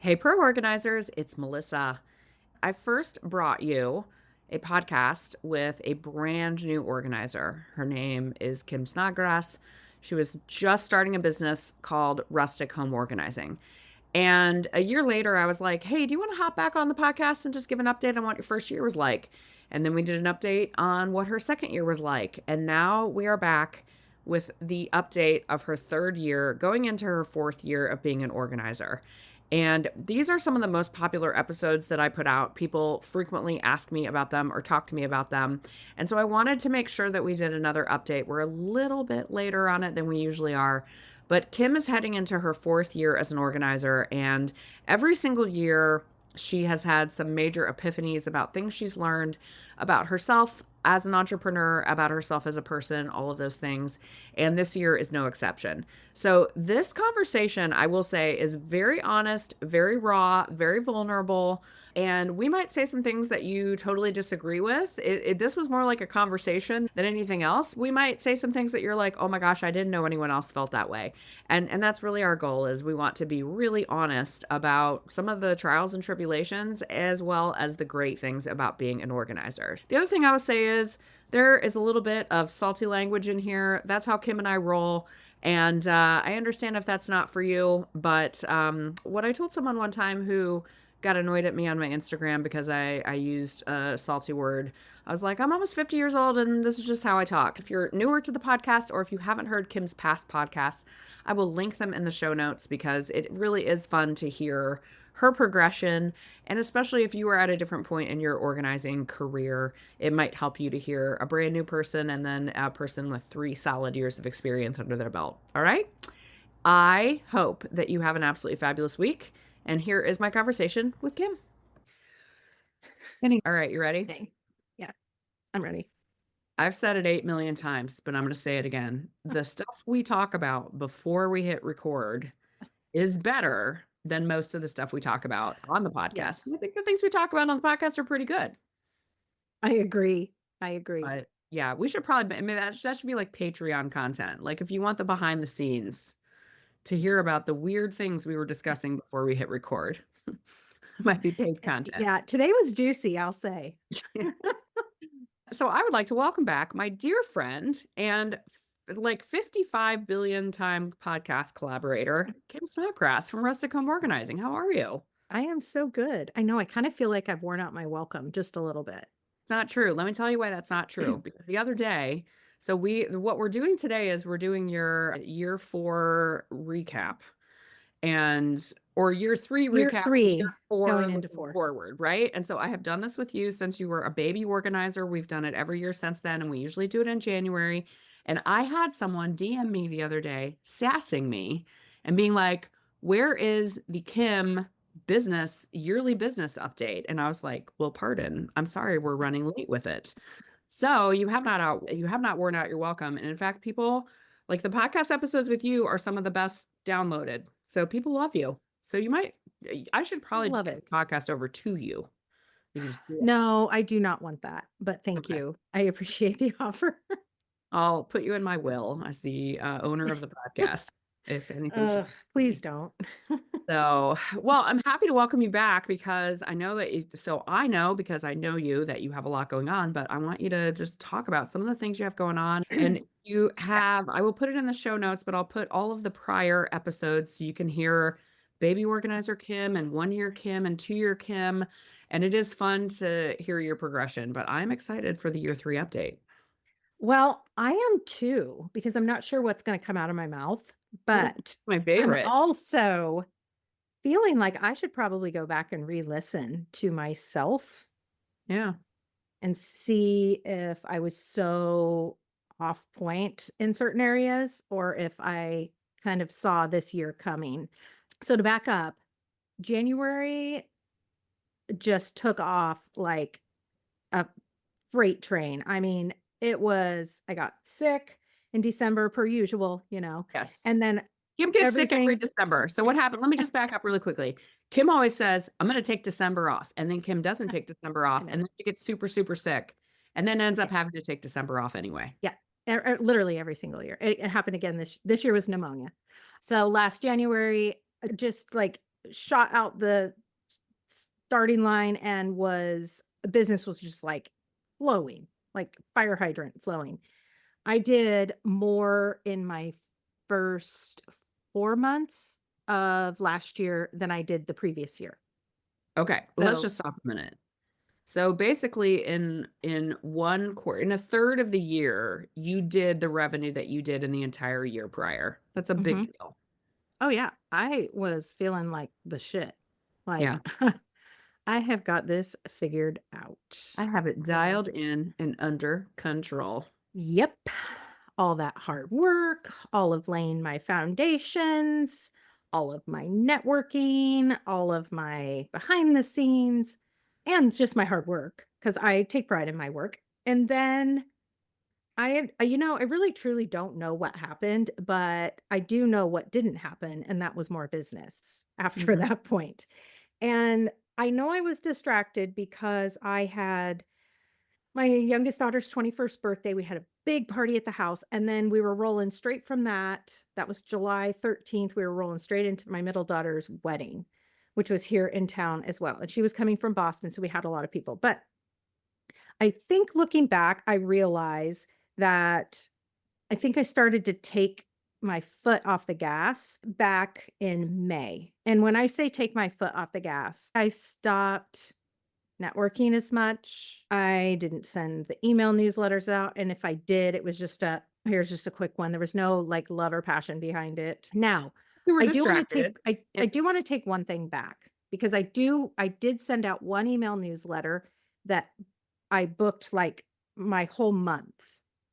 Hey, Pro Organizers, it's Melissa. I first brought you a podcast with a brand new organizer. Her name is Kim Snodgrass. She was just starting a business called Rustic Home Organizing. And a year later, I was like, hey, do you want to hop back on the podcast and just give an update on what your first year was like? And then we did an update on what her second year was like. And now we are back with the update of her third year, going into her fourth year of being an organizer. And these are some of the most popular episodes that I put out. People frequently ask me about them or talk to me about them. And so I wanted to make sure that we did another update. We're a little bit later on it than we usually are. But Kim is heading into her fourth year as an organizer. And every single year, she has had some major epiphanies about things she's learned about herself as an entrepreneur, about herself as a person, all of those things. And this year is no exception. So, this conversation, I will say, is very honest, very raw, very vulnerable. And we might say some things that you totally disagree with. This was more like a conversation than anything else. We might say some things that you're like, oh my gosh, I didn't know anyone else felt that way. And that's really our goal is we want to be really honest about some of the trials and tribulations as well as the great things about being an organizer. The other thing I would say is there is a little bit of salty language in here. That's how Kim and I roll. And I understand if that's not for you, but what I told someone one time who got annoyed at me on my Instagram because I used a salty word. I was like, I'm almost 50 years old and this is just how I talk. If you're newer to the podcast or if you haven't heard Kim's past podcasts, I will link them in the show notes because it really is fun to hear her progression. And especially if you are at a different point in your organizing career, it might help you to hear a brand new person and then a person with 3 solid years of experience under their belt. All right. I hope that you have an absolutely fabulous week. And here is my conversation with Kim. All right, you ready? Okay. Yeah, I'm ready. I've said it 8 million times, but I'm going to say it again. The stuff we talk about before we hit record is better than most of the stuff we talk about on the podcast. Yes, I think the things we talk about on the podcast are pretty good. I agree. I agree. But yeah, we should probably, I mean, that should be like Patreon content. Like if you want the behind the scenes to hear about the weird things we were discussing before we hit record, might be paid content. Yeah, today was juicy, I'll say. So I would like to welcome back my dear friend and like 55 billion time podcast collaborator, Kim Snodgrass from Rustic Home Organizing. How are you? I am so good. I know I kind of feel like I've worn out my welcome just a little bit. It's not true. Let me tell you why that's not true. Because the other day, so what we're doing today is we're doing your year 4 recap and or year 3 Year recap, year 3 4 going into looking 4. forward, right? And so I have done this with you since you were a baby organizer. We've done it every year since then, and we usually do it in January. And I had someone DM me the other day, sassing me and being like, where is the Kim yearly business update? And I was like, well, pardon. I'm sorry, we're running late with it. So you have not worn out your welcome. And in fact, people like the podcast episodes with you are some of the best downloaded. So people love you. So I should probably just Love get the it. podcast over to you. You can just do it. No, I do not want that, but thank Okay. you. I appreciate the offer. I'll put you in my will as the owner of the podcast if anything Ugh, changes. please don't. So, well, I'm happy to welcome you back because I know that I know because I know you that you have a lot going on, but I want you to just talk about some of the things you have going on. And I will put it in the show notes, but I'll put all of the prior episodes so you can hear baby organizer Kim and 1 year Kim and 2 year Kim. And it is fun to hear your progression, but I'm excited for the year 3 update. Well, I am too, because I'm not sure what's gonna come out of my mouth, Ooh, but my I'm favorite. also feeling like I should probably go back and re-listen to myself Yeah. and see if I was so off point in certain areas or if I kind of saw this year coming. So to back up, January just took off like a freight train. I mean, I got sick in December per usual, Yes. and then Kim gets sick every everything. December. So what happened? Let me just back up really quickly. Kim always says, I'm going to take December off. And then Kim doesn't take December I off. know. And then she gets super, super sick and then ends Yeah. up having to take December off anyway. Yeah, literally every single year. It happened again this year was pneumonia. So last January, just like shot out the starting line and business was just like flowing, like fire hydrant flowing. I did more in my first 4 months of last year than I did the previous year. Okay, let's So just stop a minute. So basically in one quarter, in a third of the year, you did the revenue that you did in the entire year prior. That's a big mhm. deal. Oh, yeah. I was feeling like the shit. Yeah. Like, I have got this figured out. I have it And dialed in and under control. yep. All that hard work, all of laying my foundations, all of my networking, all of my behind the scenes, and just my hard work because I take pride in my work. And then I really truly don't know what happened, but I do know what didn't happen. And that was more business after Mhm. that point. And I know I was distracted because I had my youngest daughter's 21st birthday. We had a big party at the house, and then we were rolling straight from that. That was July 13th. We were rolling straight into my middle daughter's wedding, which was here in town as well. And she was coming from Boston, so we had a lot of people. But I think looking back, I realize that I think I started to take my foot off the gas back in May. And when I say take my foot off the gas, I stopped networking as much. I didn't send the email newsletters out, and if I did, it was just here's just a quick one. There was no, like, love or passion behind it. Now, You were I do wanna take distracted. I do wanna take one thing back because I did send out one email newsletter that I booked, like, my whole month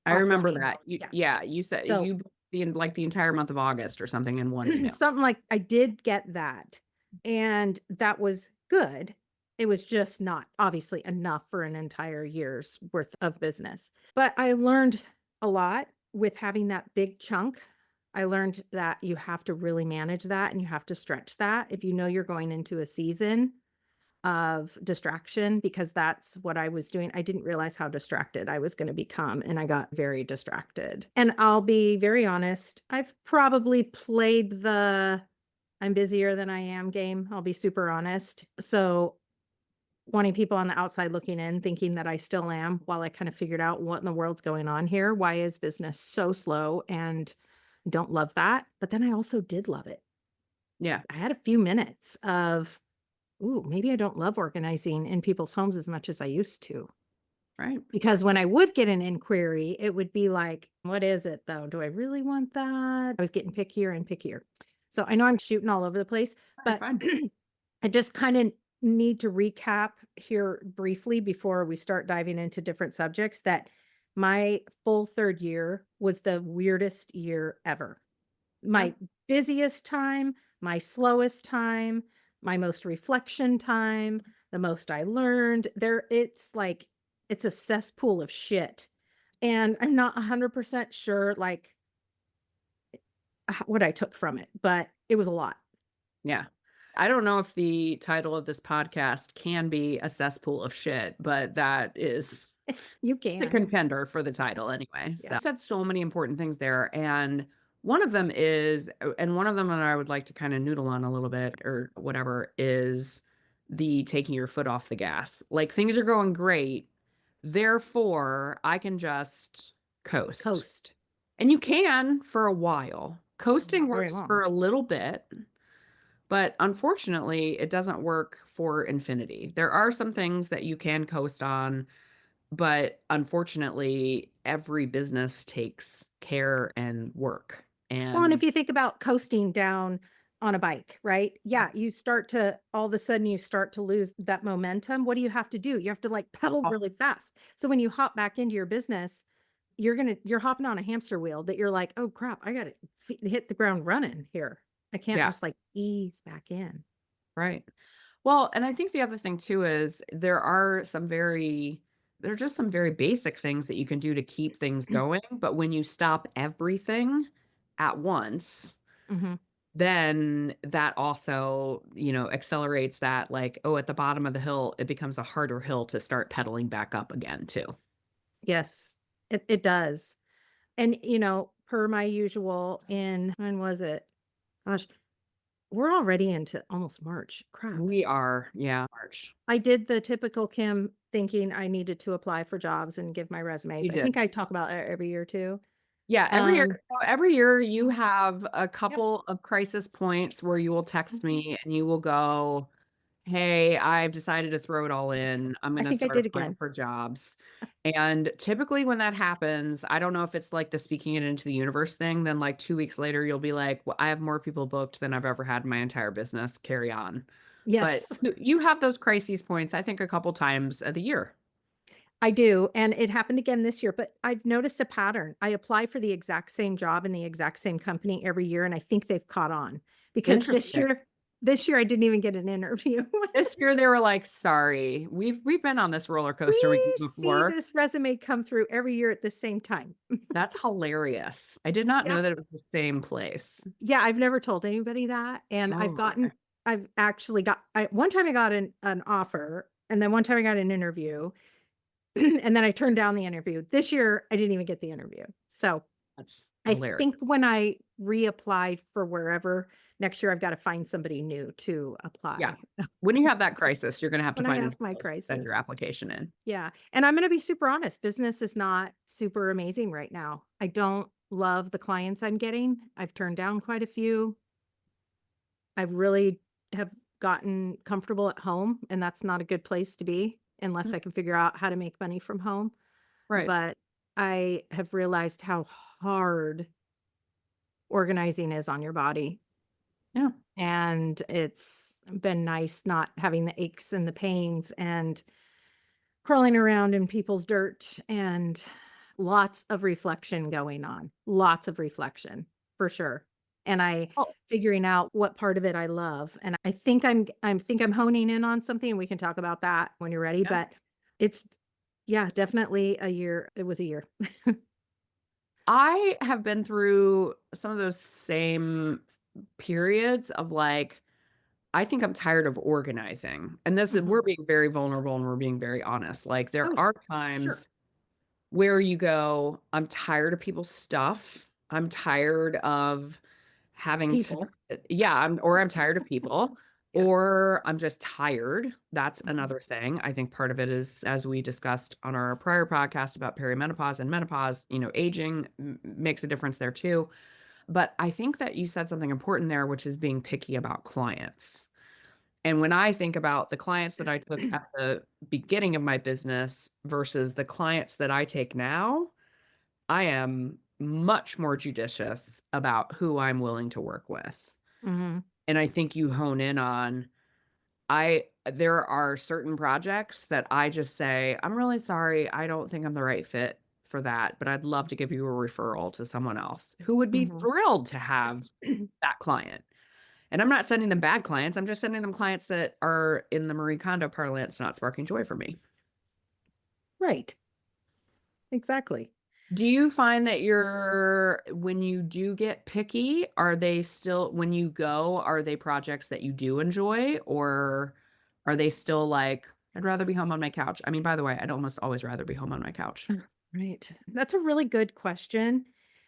I off one remember email. that. You Yeah. yeah, you said So you the entire month of August or something in one email. something like I did get that, and that was good. It was just not obviously enough for an entire year's worth of business. But I learned a lot with having that big chunk. I learned that you have to really manage that and you have to stretch that if you know you're going into a season of distraction because that's what I was doing. I didn't realize how distracted I was going to become, and I got very distracted. And I'll be very honest, I've probably played the I'm busier than I am game. I'll be super honest. So, wanting people on the outside looking in, thinking that I still am while I kind of figured out what in the world's going on here. Why is business so slow? And I don't love that. But then I also did love it. Yeah, I had a few minutes of ooh, maybe I don't love organizing in people's homes as much as I used to. right. Because when I would get an inquiry, it would be like, what is it though? Do I really want that? I was getting pickier and pickier. So I know I'm shooting all over the place, You're but fine. I just kind of need to recap here briefly before we start diving into different subjects that my full third year was the weirdest year ever. Yeah, My busiest time, my slowest time, my most reflection time, the most I learned. It's like it's a cesspool of shit. And I'm not 100% sure like what I took from it, but it was a lot. yeah. I don't know if the title of this podcast can be a cesspool of shit, but that is You the can. contender for the title anyway. Yeah. So said so many important things there. And one of them is, and one of them that I would like to kind of noodle on a little bit or whatever is the taking your foot off the gas. Like things are going great. Therefore, I can just coast. Coast. And you can for a while. Coasting Not very works for long. a little bit, but unfortunately, it doesn't work for infinity. There are some things that you can coast on, but unfortunately, every business takes care and work. Well, and if And you think about coasting down on a bike, right? Yeah, you start to all of a sudden you start to lose that momentum. What do you have to do? You have to like pedal oh, really fast. So when you hop back into your business, you're hopping on a hamster wheel that you're like, "Oh crap, I got to hit the ground running here. I can't yeah, just like ease back in." right. Well, and I think the other thing too is there are just some very basic things that you can do to keep things going. But when you stop everything at once, Mhm. then that also, accelerates that like, oh, at the bottom of the hill, it becomes a harder hill to start pedaling back up again too. Yes. It does. And per my usual in when was it? Gosh, we're already into almost March. Crap. We are, yeah, March. I did the typical Kim thinking I needed to apply for jobs and give my resumes. You I think did. I talk about that every year too. Yeah, Um, every year you have a yep. couple of crisis points where you will text Mhm. me and you will go, "Hey, I've decided to throw it all in. I'm I gonna think I start did applying again. for jobs." And typically when that happens, I don't know if it's like the speaking it into the universe thing, then like 2 weeks later you'll be like, "Well, I have more people booked than I've ever had in my entire business. Carry on." But Yes, you have those crises points, I think, a couple times of the year. I do. And it happened again this year, but I've noticed a pattern. I apply for the exact same job in the exact same company every year. And I think they've caught on because Interesting. this year I didn't even get an interview. This year they were like, "Sorry, we've been on this roller coaster with you We see before." this resume come through every year at the same time. That's hilarious. I did not Yeah. know that it was the same place. Yeah, I've never told anybody that, and Oh, okay. I've actually got one time I got an offer, and then one time I got an interview, and then I turned down the interview. This year, I didn't even get the interview. So, That's I think hilarious. when I reapply for wherever, next year I've gotta find somebody new to Yeah. apply. When you have that crisis, you're gonna have to When I find a have new my place to send your crisis. application in. Yeah, and I'm gonna be super honest, business is not super amazing right now. I don't love the clients I'm getting. I've turned down quite a few. I really have gotten comfortable at home, and that's not a good place to be unless Mm, I can figure out how to make money from home. right. But I have realized how hard organizing is on your body, Yeah. and it's been nice not having the aches and the pains and crawling around in people's dirt and lots of reflection going on. Lots of reflection, for sure. And I Oh, figuring out what part of it I love. And I think I'm honing in on something, and we can talk about that when you're ready, yeah. but it's yeah, definitely a year. It was a year. I have been through some of those same periods of like, I think I'm tired of organizing. And this is, Mhm. we're being very vulnerable and we're being very honest. Like, there Oh, are sure. times where you go, I'm tired of people's stuff. I'm tired of having to, People. yeah, I'm tired of people, Yeah. or I'm just tired. That's Mhm. another thing. I think part of it is, as we discussed on our prior podcast about perimenopause and menopause, aging makes a difference there too. But I think that you said something important there, which is being picky about clients. And when I think about the clients that I took at the beginning of my business versus the clients that I take now, I am much more judicious about who I'm willing to work with. Mhm. And I think you hone in on I there are certain projects that I just say, "I'm really sorry, I don't think I'm the right fit for that, but I'd love to give you a referral to someone else who would be Mhm. thrilled to have that client." And I'm not sending them bad clients, I'm just sending them clients that are, in the Marie Kondo parlance, not sparking joy for me. Right. Exactly. Do you find that you're when you do get picky, are they still when you go, are they projects that you do enjoy, or are they still like, "I'd rather be home on my couch?" I mean, by the way, I'd almost always rather be home on my couch. Right. That's a really good question.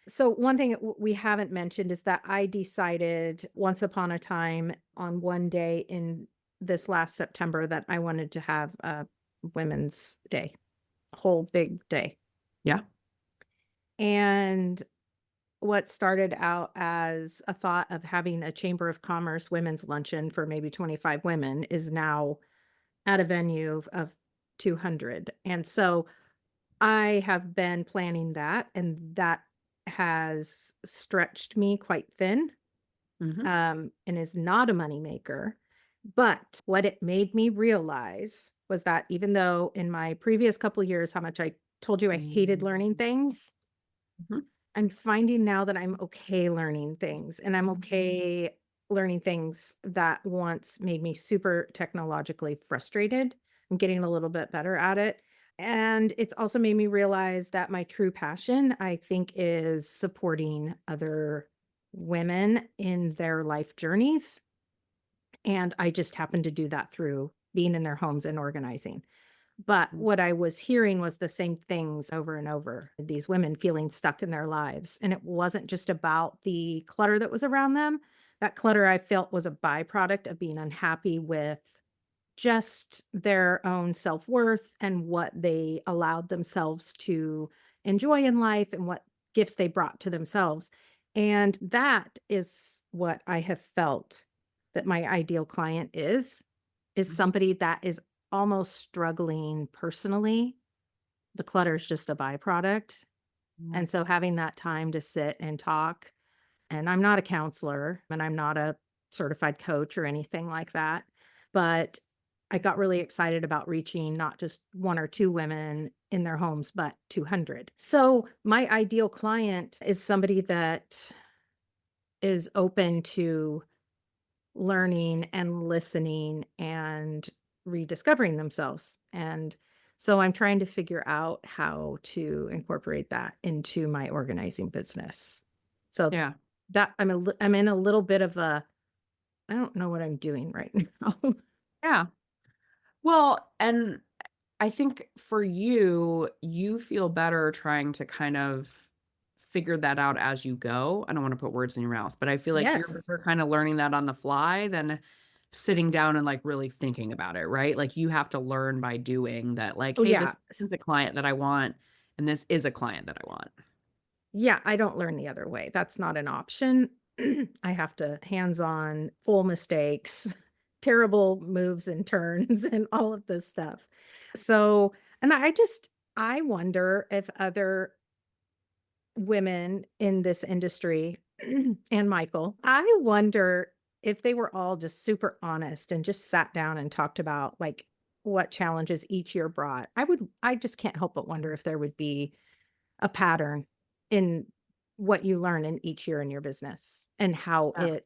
So, one thing we haven't mentioned is that I decided once upon a time on one day in this last September that I wanted to have a Women's Day, a whole big day. Yeah. And what started out as a thought of having a Chamber of Commerce women's luncheon for maybe 25 women is now at a venue of 200. And so I have been planning that, and that has stretched me quite thin, Mhm. and is not a moneymaker. But what it made me realize was that even though in my previous couple years, how much I told you I hated learning things, Mhm. I'm finding now that I'm okay learning things, and I'm okay learning things that once made me super technologically frustrated. I'm getting a little bit better at it. And it's also made me realize that my true passion, I think, is supporting other women in their life journeys. And I just happen to do that through being in their homes and organizing. But Mhm. what I was hearing was the same things over and over, these women feeling stuck in their lives, and it wasn't just about the clutter that was around them. that clutter I felt was a byproduct of being unhappy with just their own self-worth and what they allowed themselves to enjoy in life and what gifts they brought to themselves. And that is what I have felt that my ideal client is Mhm. somebody that is almost struggling personally. The clutter is just a byproduct. Yeah. And so having that time to sit and talk, and I'm not a counselor and I'm not a certified coach or anything like that, but I got really excited about reaching not just one or two women in their homes, but 200. So my ideal client is somebody that is open to learning and listening and rediscovering themselves. And so I'm trying to figure out how to incorporate that into my organizing business. So Yeah. that I'm in a little bit of a I don't know what I'm doing right now. Yeah. Well, and I think for you, you feel better trying to kind of figure that out as you go. I don't want to put words in your mouth, but I feel like you're Yes. better kind of learning that on the fly than sitting down and like really thinking about it, right? Like you have to learn by doing that, like, Oh hey, yeah. this is the client that I want, and this is a client that I want. Yeah, I don't learn the other way. That's not an option. I have to hands-on, full mistakes, terrible moves and turns, and all of this stuff. So, and I wonder if other women in this industry and Michael, I wonder if they were all just super honest and just sat down and talked about like what challenges each year brought. I just can't help but wonder if there would be a pattern in what you learn in each year in your business and Yeah.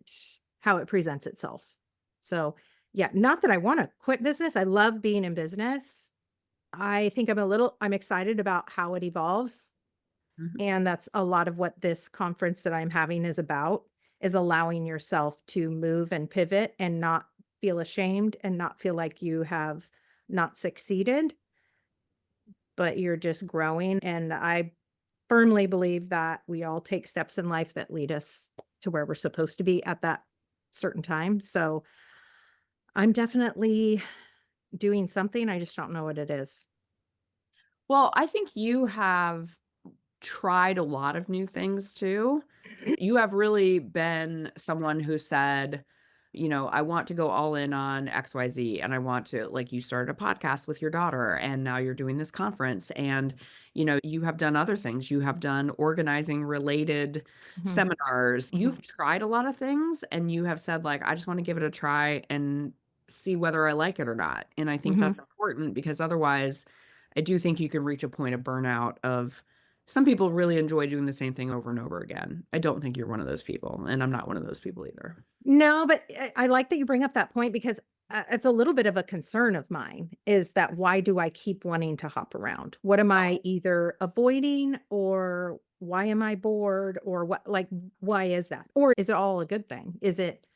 how it presents itself. So, yeah, not that I want to quit business. I love being in business. I think I'm excited about how it evolves, Mhm. and that's a lot of what this conference that I'm having is about, is allowing yourself to move and pivot and not feel ashamed and not feel like you have not succeeded, but you're just growing. And I firmly believe that we all take steps in life that lead us to where we're supposed to be at that certain time. So I'm definitely doing something. I just don't know what it is. Well, I think you have tried a lot of new things too. You have really been someone who said, I want to go all in on XYZ and I want to, like, you started a podcast with your daughter and now you're doing this conference and, you have done other things. You have done organizing related Mhm, seminars. mhm. You've tried a lot of things and you have said, like, I just want to give it a try and see whether I like it or not. And I think that's Mhm. important because otherwise, I do think you can reach a point of burnout of some people really enjoy doing the same thing over and over again. I don't think you're one of those people, and I'm not one of those people either. No, but I like that you bring up that point because, it's a little bit of a concern of mine is that why do I keep wanting to hop around? What am I either avoiding or why am I bored or why is that? Or is it all a good thing? Is it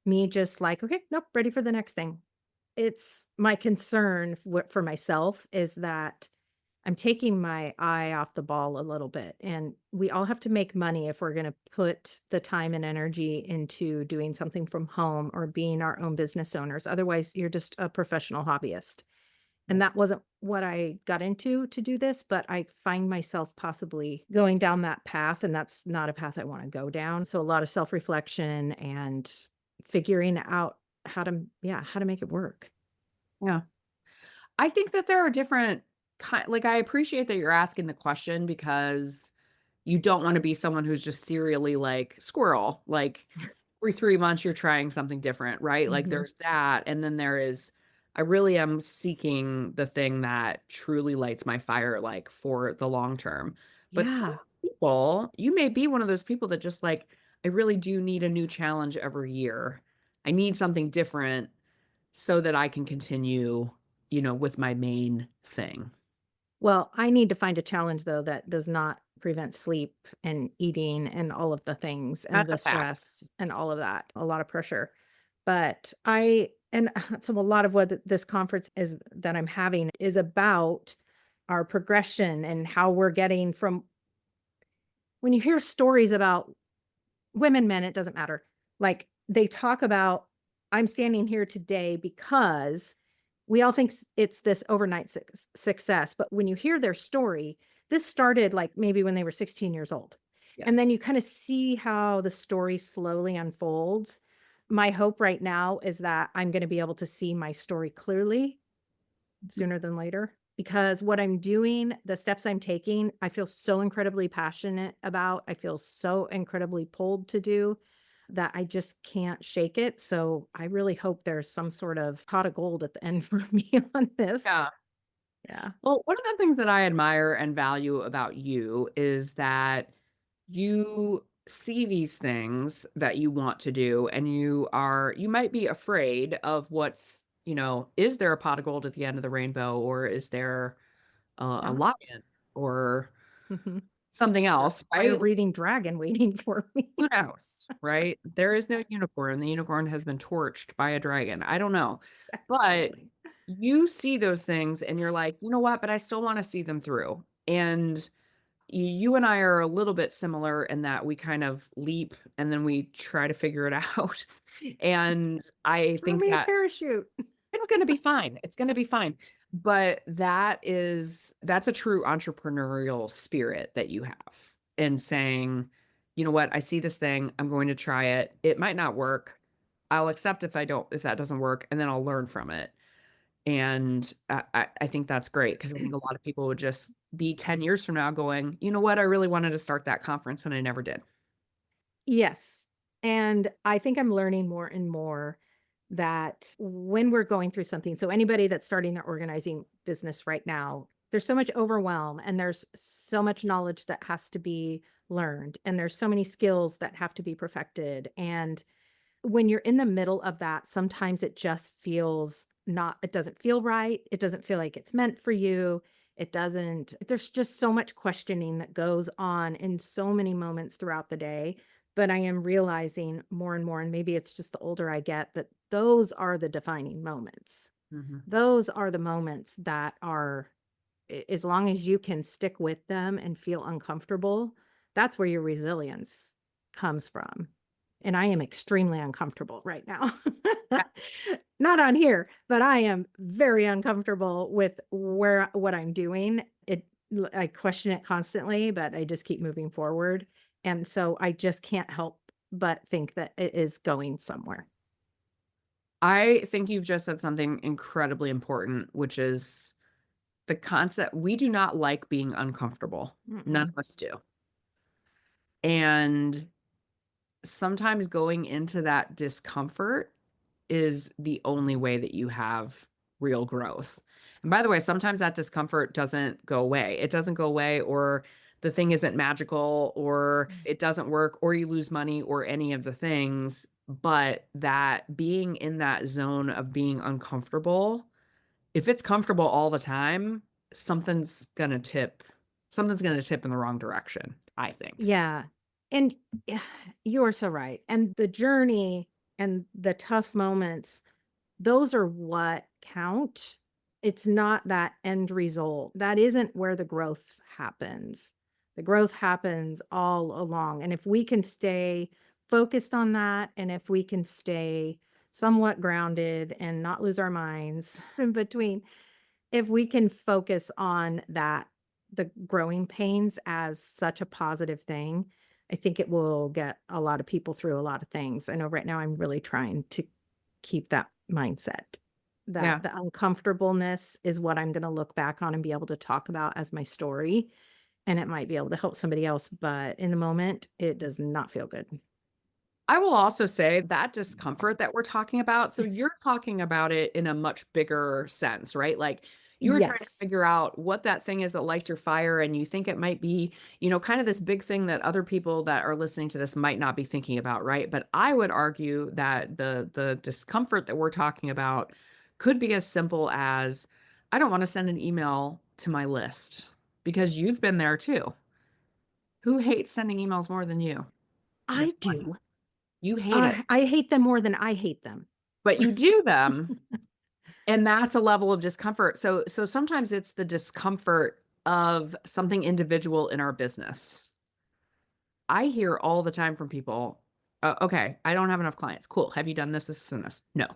me just like, "Okay, nope, ready for the next thing." It's my concern for myself is that I'm taking my eye off the ball a little bit, and we all have to make money if we're gonna put the time and energy into doing something from home or being our own business owners. Otherwise, you're just a professional hobbyist, and Right. that wasn't what I got into to do this, but I find myself possibly going down that path, and that's not a path I wanna go down. So a lot of self-reflection and figuring out how to make it work. Yeah. I think that there are different like, I appreciate that you're asking the question because you don't wanna be someone who's just serially like squirrel, like every 3 months you're trying something different, right? Like, Mhm. there's that, and then there is I really am seeking the thing that truly lights my fire, like, for the long term. But some Yeah. people you may be one of those people that just, like, "I really do need a new challenge every year. I need something different so that I can continue, with my main thing." Well, I need to find a challenge though that does not prevent sleep and eating and all of the things and That's the a fact. stress and all of that, a lot of pressure. But I and so a lot of what this conference is that I'm having is about our progression and how we're getting from when you hear stories about women, men, it doesn't matter. Like they talk about, I'm standing here today because we all think it's this overnight success. But when you hear their story, this started like maybe when they were 16 years old. And Yes. then you kind of see how the story slowly unfolds. My hope right now is that I'm going to be able to see my story clearly sooner than later, because what I'm doing, the steps I'm taking, I feel so incredibly passionate about. I feel so incredibly pulled to do that I just can't shake it. So I really hope there's some sort of pot of gold at the end for me on this. Yeah. Yeah. Well, one of the things that I admire and value about you is that you see these things that you want to do, and you might be afraid of is there a pot of gold at the end of the rainbow, or is there a Yeah. lion or Mhm. something Or else, fire right? breathing dragon waiting for me. Who knows, right? There is no unicorn. The unicorn has been torched by a dragon. I don't know. But Exactly. you see those things and you're like, you know what? But I still want to see them through. And you and I are a little bit similar in that we kind of leap and then we try to figure it out. And I Throw think me a that parachute. it's gonna be fine. It's gonna be fine. But that's a true entrepreneurial spirit that you have in saying, "You know what? I see this thing. I'm going to try it. It might not work. I'll accept if that doesn't work, and then I'll learn from it." And I think that's great because I think a lot of people would just be 10 years from now going, "You know what? I really wanted to start that conference and I never did." Yes. And I think I'm learning more and more that when we're going through something, so anybody that's starting their organizing business right now, there's so much overwhelm and there's so much knowledge that has to be learned and there's so many skills that have to be perfected. And when you're in the middle of that, sometimes it just feels not, it doesn't feel right. It doesn't feel like it's meant for you. It doesn't, there's just so much questioning that goes on in so many moments throughout the day. But I am realizing more and more, and maybe it's just the older I get, that those are the defining moments. Mhm. Those are the moments that are, as long as you can stick with them and feel uncomfortable, that's where your resilience comes from. And I am extremely uncomfortable right now. Not on here, but I am very uncomfortable with what I'm doing. I question it constantly, but I just keep moving forward. And so I just can't help but think that it is going somewhere. I think you've just said something incredibly important, which is the concept we do not like being uncomfortable. None Mm-mm. of us do. And sometimes going into that discomfort is the only way that you have real growth. And by the way, sometimes that discomfort doesn't go away. It doesn't go away, or the thing isn't magical, or it doesn't work, or you lose money, or any of the things. But that being in that zone of being uncomfortable, if it's comfortable all the time, something's gonna tip. Something's gonna tip in the wrong direction, I think. Yeah. And you're so right. And the journey and the tough moments, those are what count. It's not that end result. That isn't where the growth happens. The growth happens all along. And if we can stay focused on that, and if we can stay somewhat grounded and not lose our minds in between, if we can focus on that, the growing pains as such a positive thing, I think it will get a lot of people through a lot of things. I know right now I'm really trying to keep that mindset, that Yeah. the uncomfortableness is what I'm gonna look back on and be able to talk about as my story, and it might be able to help somebody else, but in the moment, it does not feel good. I will also say that discomfort that we're talking about, so you're talking about it in a much bigger sense, right? Like, you were trying to Yes. figure out what that thing is that lights your fire, and you think it might be, kind of this big thing that other people that are listening to this might not be thinking about, right? But I would argue that the discomfort that we're talking about could be as simple as, I don't wanna send an email to my list, because you've been there too. Who hates sending emails more than you? I Nobody. do. You hate it. I hate them more than I hate them. But you do them, and that's a level of discomfort. So sometimes it's the discomfort of something individual in our business. I hear all the time from people, Okay, I don't have enough clients. Cool. Have you done this, and this? No.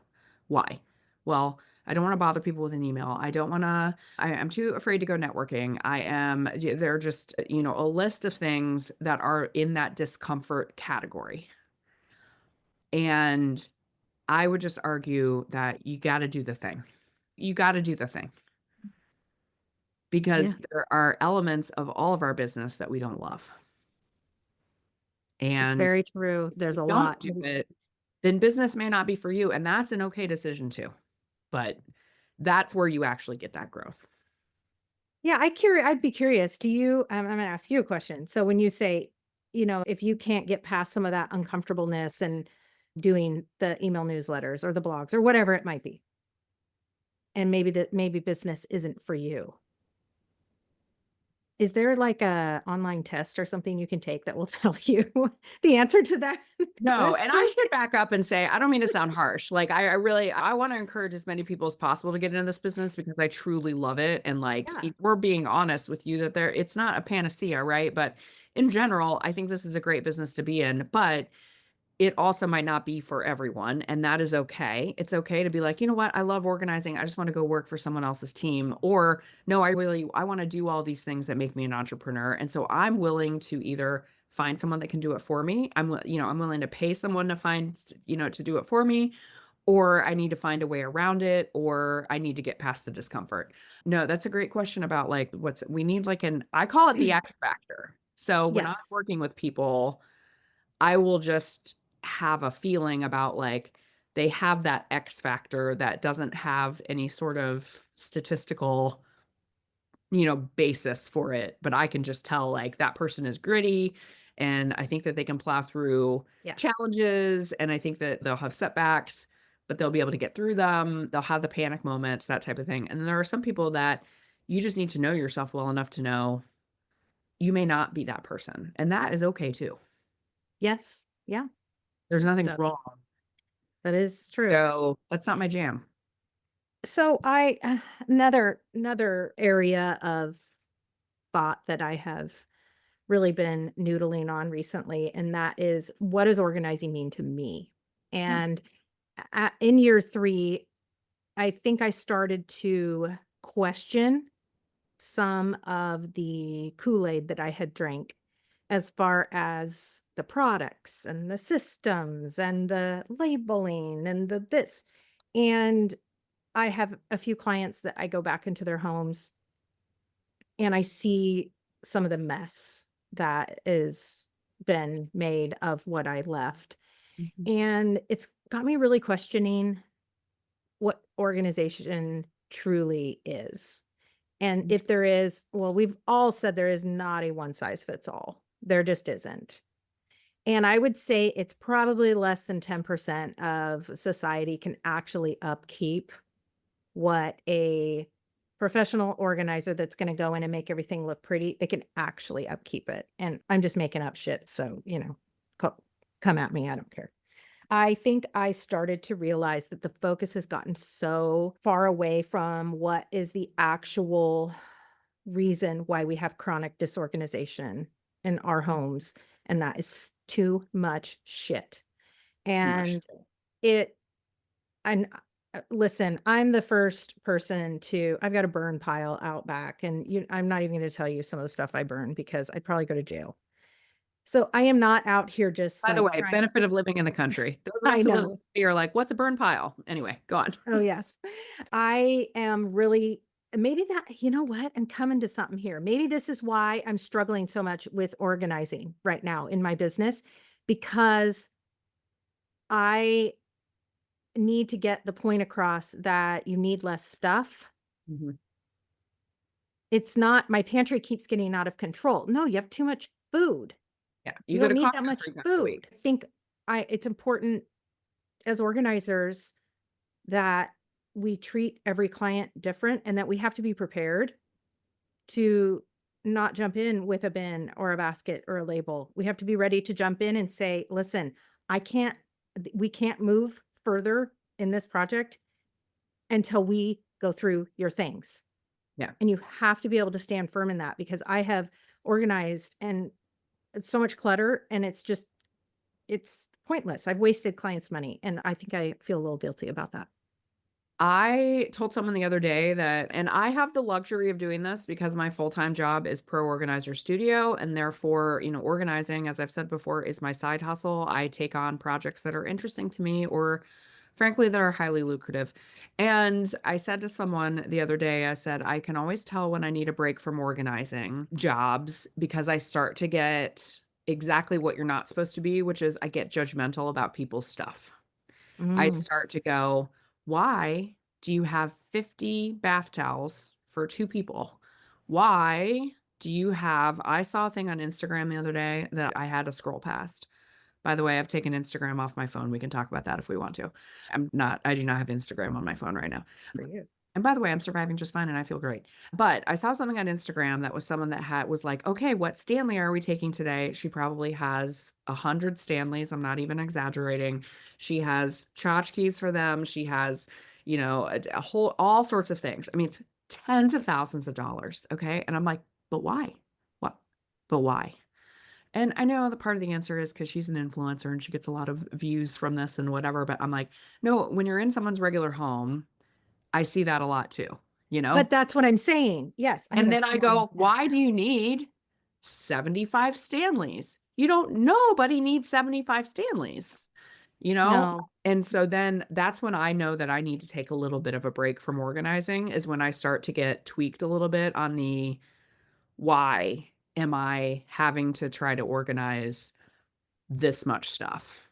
Why? Well, I don't want to bother people with an email. I don't want to, I'm too afraid to go networking. They're just, a list of things that are in that discomfort category. And I would just argue that you got to do the thing. You got to do the thing Yeah, because there are elements of all of our business that we don't love. it's And very true. if There's you a don't lot. do it, then business may not be for you. And that's an okay decision too. But that's where you actually get that growth. Yeah, I'd be curious. I'm gonna ask you a question. So when you say, if you can't get past some of that uncomfortableness and doing the email newsletters or the blogs or whatever it might be, and maybe business isn't for you. Is there like a online test or something you can take that will tell you the answer to that No, and question? I should back up and say, I don't mean to sound harsh. Like I really, I want to encourage as many people as possible to get into this business because I truly love it. And like, Yeah. if we're being honest with you that it's not a panacea, right? But in general, I think this is a great business to be in, but it also might not be for everyone. And that is okay. It's okay to be like, you know what? I love organizing. I just want to go work for someone else's team. Or no, I want to do all these things that make me an entrepreneur. And so I'm willing to either find someone that can do it for me. I'm willing to pay someone to find, to do it for me, or I need to find a way around it, or I need to get past the discomfort. No, that's a great question about like we need like I call it the X factor. So when I'm Yes. working with people, I will just have a feeling about like they have that X factor that doesn't have any sort of statistical, basis for it, but I can just tell like that person is gritty and I think that they can plow through Yeah. challenges and I think that they'll have setbacks, but they'll be able to get through them. They'll have the panic moments, that type of thing. And then there are some people that you just need to know yourself well enough to know you may not be that person, and that is okay too. Yes. Yeah. There's nothing That wrong. that is true. So, that's not my jam. So another area of thought that I have really been noodling on recently, and that is what does organizing mean to me? Yeah. And in year 3, I think I started to question some of the Kool-Aid that I had drank as far as the products and the systems and the labeling and the this. And I have a few clients that I go back into their homes and I see some of the mess that is been made of what I left. Mhm. And it's got me really questioning what organization truly is. And Mm. if there is, well, we've all said there is not a one size fits all. There just isn't. And I would say it's probably less than 10% of society can actually upkeep what a professional organizer that's gonna go in and make everything look pretty, they can actually upkeep it. And I'm just making up shit, so, co come at me, I don't care. I think I started to realize that the focus has gotten so far away from what is the actual reason why we have chronic disorganization in our homes, and that is too much shit. Too much. And it and listen, I'm the first person to I've got a burn pile out back, and I'm not even gonna tell you some of the stuff I burn because I'd probably go to jail. So I am not out here just By the like way, trying. benefit of living in the country. Those of I us who live in know. the city are like, "What's a burn pile?" Anyway, go on. Oh, yes. I am really maybe that, you know what? I'm coming to something here. Maybe this is why I'm struggling so much with organizing right now in my business because I need to get the point across that you need less stuff. Mhm. It's not my pantry keeps getting out of control. No, you have too much food. Yeah, You you go don't to need Costco that much 3 times a food. week. I think it's important as organizers that we treat every client different and that we have to be prepared to not jump in with a bin or a basket or a label. We have to be ready to jump in and say, listen, I can't, we can't move further in this project until we go through your things. Yeah. And you have to be able to stand firm in that because I have organized and it's so much clutter and it's pointless. I've wasted clients' money, and I think I feel a little guilty about that. I told someone the other day that, and I have the luxury of doing this because my full-time job is pro organizer studio, and therefore, organizing, as I've said before, is my side hustle. I take on projects that are interesting to me or frankly that are highly lucrative. And I said to someone the other day, I said, I can always tell when I need a break from organizing jobs because I start to get exactly what you're not supposed to be, which is I get judgmental about people's stuff. I Mm. start to go, why do you have 50 bath towels for 2 people? Why do you have I saw a thing on Instagram the other day that I had to scroll past. By the way, I've taken Instagram off my phone. We can talk about that if we want to. I do not have Instagram on my phone right now. For you. And by the way, I'm surviving just fine and I feel great. But I saw something on Instagram that was someone that was like, okay, what Stanley are we taking today? She probably has 100 Stanleys. I'm not even exaggerating. She has tchotchkes for them. She has, a whole, all sorts of things. I mean, it's tens of thousands of dollars. Okay. And I'm like, but why? What? But why? And I know the part of the answer is because she's an influencer and she gets a lot of views from this and whatever. But I'm like, no, when you're in someone's regular home, I see that a lot too, you know? But that's what I'm saying. Yes, I have And a then I small go, why do you need 75 Stanleys? Nobody needs 75 Stanleys, you know? no. And so then that's when I know that I need to take a little bit of a break from organizing, is when I start to get tweaked a little bit on the why am I having to try to organize this much stuff?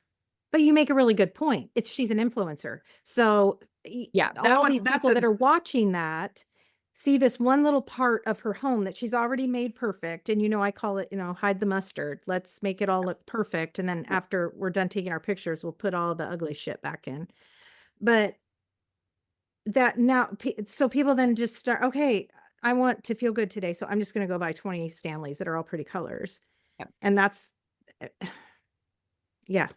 But you make a really good point. She's an influencer. So Yeah, all these that's people a that are watching that see this one little part of her home that she's already made perfect. And, I call it, hide the mustard. Let's make it all look perfect. And then after we're done taking our pictures, we'll put all the ugly shit back in. But that now, so people then just start, okay, I want to feel good today. So I'm just going to go buy 20 Stanleys that are all pretty colors. yeah. And that's, yeah,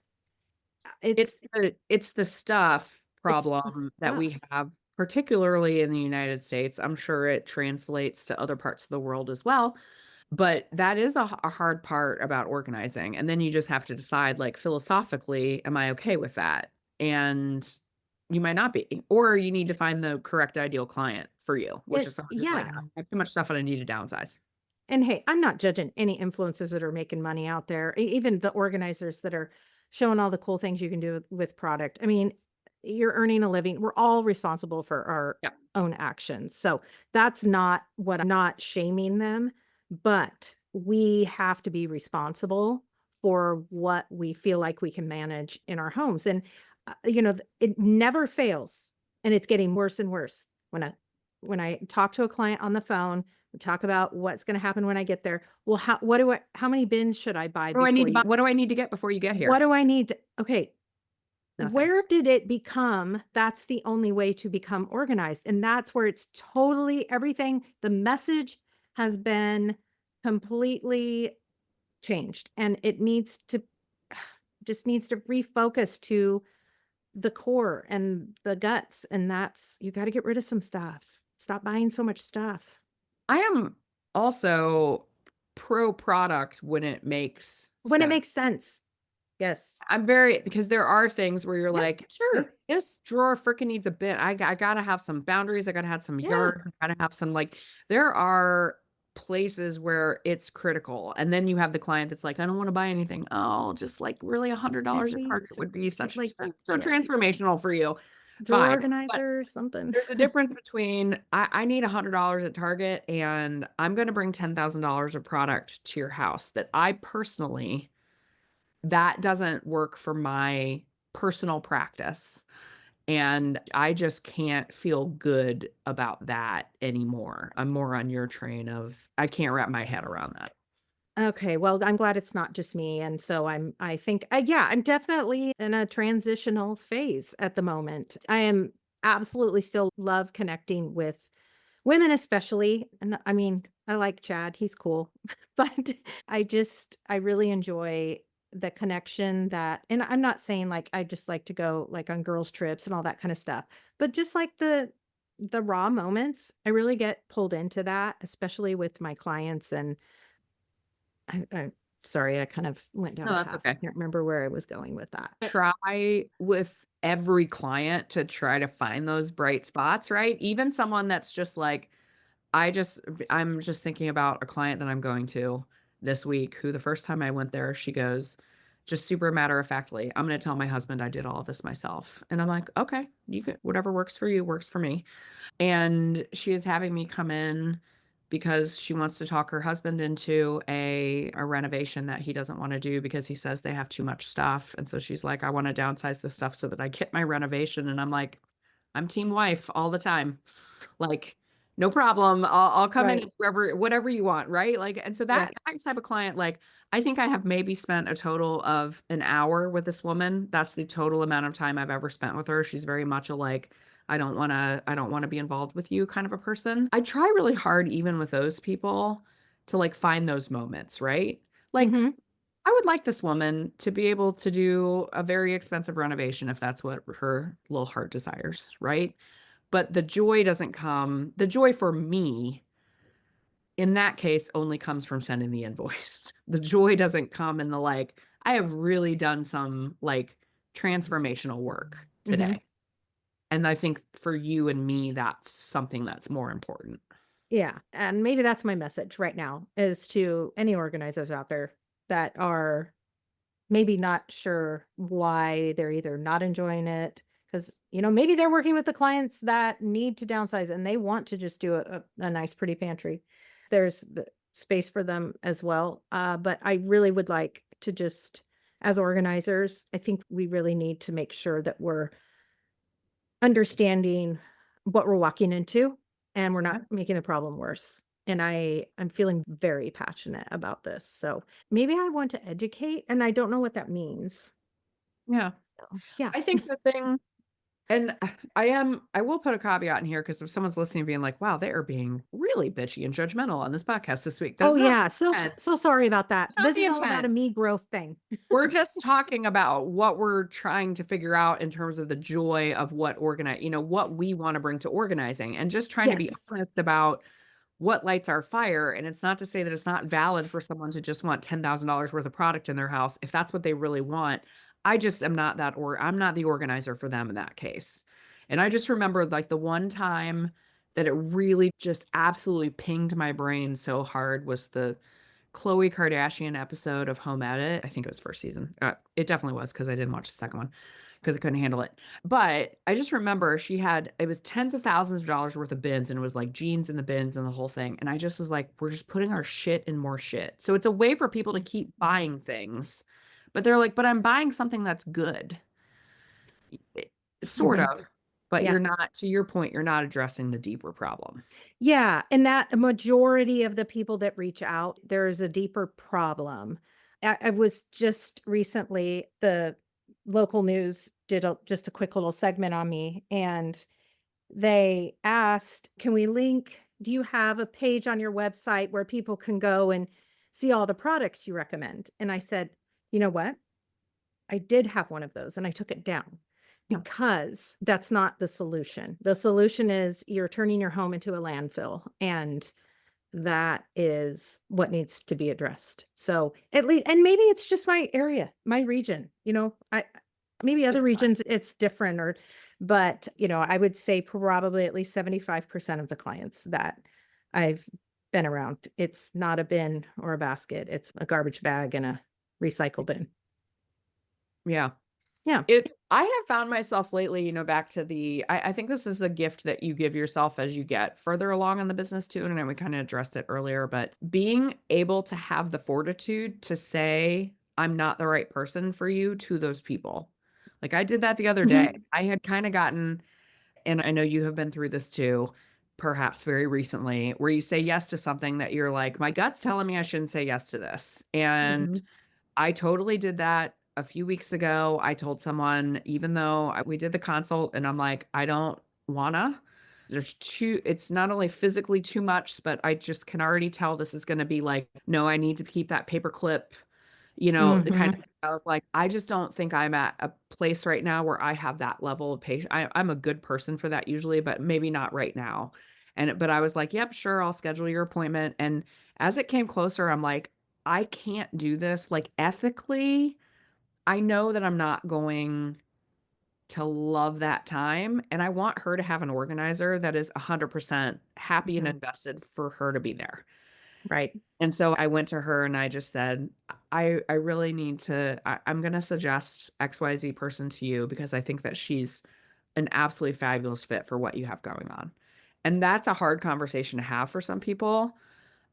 it's, It's the stuff it's the problem that stuff. we have, particularly in the United States. I'm sure it translates to other parts of the world as well, but that is a hard part about organizing. And then you just have to decide, like, philosophically, am I okay with that? And you might not be, or you need to find the correct ideal client for you, which is someone who's like, I Yeah. have too much stuff and I need to downsize. And hey, I'm not judging any influencers that are making money out there, even the organizers that are showing all the cool things you can do with product. I mean, you're earning a living. We're all responsible for our Yeah. own actions. So that's not what I'm not shaming them, but we have to be responsible for what we feel like we can manage in our homes. And, it never fails. And it's getting worse and worse. When I talk to a client on the phone, we talk about what's gonna happen when I get there. Well, how many bins should I buy What do I need before to buy? you What do I need to get before you get what here? do I need to okay, Nothing. where did it become that's the only way to become organized? And that's where it's totally everything the message has been completely changed, and it needs to just needs to refocus to the core and the guts, and that's you gotta get rid of some stuff. Stop buying so much stuff. I am also pro product when it makes When it sense. makes sense. Yes. I'm very, because there are things where you're Yeah, like, sure. this drawer freaking needs a bin. I gotta have some boundaries. I gotta have some Yeah. yard. I gotta have some, like, there are places where it's critical. And then you have the client that's like, I don't want to buy anything. Oh, just like really Can't $100 at we Target would be such like, so yeah, transformational for you. drawer Fine. But organizer, something. there's a difference between I need $100 at Target and I'm going to bring $10,000 of product to your house that I personally, that doesn't work for my personal practice. And I just can't feel good about that anymore. I'm more on your train of I can't wrap my head around that. Okay, well, I'm glad it's not just me, and so I think yeah, I'm definitely in a transitional phase at the moment. I am absolutely still love connecting with women especially, and I mean, I like Chad, he's cool, but I really enjoy the connection that and I'm not saying, like, I just like to go, like, on girls' trips and all that kinda stuff, but just, like, the raw moments, I really get pulled into that, especially with my clients, and I Sorry, I kind of went down No, a that's path. I okay. can't remember where I was going with that. Try with every client to try to find those bright spots, right? Even someone that's just like, I'm just thinking about a client that I'm going to this week who the first time I went there, she goes, just super matter of factly, I'm going to tell my husband I did all of this myself. And I'm like, okay, you could, whatever works for you works for me. And she is having me come in because she wants to talk her husband into a renovation that he doesn't want to do because he says they have too much stuff. And so she's like, I want to downsize the stuff so that I get my renovation. And I'm like, I'm team wife all the time. Like, no problem. I'll come in Right. and whatever you want, right? Like, and so Yeah. that type of client, like, I think I have maybe spent a total of an hour with this woman. That's the total amount of time I've ever spent with her. She's very much a like, I don't want to be involved with you kind of a person. I try really hard, even with those people, to like find those moments, right? Like, Mhm. I would like this woman to be able to do a very expensive renovation if that's what her little heart desires, right? But the joy for me in that case only comes from sending the invoice. The joy doesn't come in the like, I have really done some like transformational work Mhm. today. And I think for you and me, that's something that's more important. Yeah, and maybe that's my message right now is to any organizers out there that are maybe not sure why they're either not enjoying it because maybe they're working with the clients that need to downsize and they want to just do a nice pretty pantry. There's the space for them as well. But I really would like to just, as organizers, I think we really need to make sure that we're understanding what we're walking into and we're Yeah. not making the problem worse. And I'm feeling very passionate about this. So maybe I want to educate and I don't know what that means. Yeah. So, yeah. I think the thing, and I will put a caveat in here because if someone's listening being like, wow, they are being really bitchy and judgmental on this podcast this week, Oh that's not yeah. the intent. So sorry about that. It's not This the is all about intent. a me growth thing. We're just talking about what we're trying to figure out in terms of the joy of what we want to bring to organizing and just trying to be Yes. honest about what lights our fire. And it's not to say that it's not valid for someone to just want $10,000 worth of product in their house if that's what they really want. I just am not I'm not the organizer for them in that case. And I just remember like the one time that it really just absolutely pinged my brain so hard was the Khloe Kardashian episode of Home Edit. I think it was first season. It definitely was because I didn't watch the second one because I couldn't handle it. But I just remember it was tens of thousands of dollars worth of bins and it was like jeans in the bins and the whole thing. And I just was like, we're just putting our shit in more shit. So it's a way for people to keep buying things. But they're like, but I'm buying something that's good. Sort Mhm. of. But Yeah. to your point, you're not addressing the deeper problem. Yeah, and that a majority of the people that reach out, there's a deeper problem. I was just recently the local news did just a quick little segment on me, and they asked, "Can we link? Do you have a page on your website where people can go and see all the products you recommend?" And I said, "You know what? I did have one of those and I took it down Yeah. because that's not the solution. The solution is you're turning your home into a landfill and that is what needs to be addressed. So at least, and maybe it's just my area, my region, I maybe other regions it's different but I would say probably at least 75% of the clients that I've been around, it's not a bin or a basket. It's a garbage bag and a recycle bin. Yeah. Yeah. I have found myself lately, back to I think this is a gift that you give yourself as you get further along in the business too. And I know we kind of addressed it earlier, but being able to have the fortitude to say, I'm not the right person for you to those people. Like I did that the other day. Mhm. I had kind of gotten, and I know you have been through this too, perhaps very recently, where you say yes to something that you're like, my gut's telling me I shouldn't say yes to this. And Mhm. I totally did that a few weeks ago. I told someone, even though we did the consult, and I'm like, I don't wanna. It's not only physically too much, but I just can already tell this is going to be like, no, I need to keep that paper clip, the kind Mhm. of like, I just don't think I'm at a place right now where I have that level of patience. I'm a good person for that usually, but maybe not right now. But I was like, yep, sure, I'll schedule your appointment. And as it came closer, I'm like, I can't do this. Like, ethically, I know that I'm not going to love that time, and I want her to have an organizer that is 100% happy and Mhm. invested for her to be there. Right. And so I went to her and I just said, I really need to I'm gonna suggest XYZ person to you because I think that she's an absolutely fabulous fit for what you have going on. And that's a hard conversation to have for some people,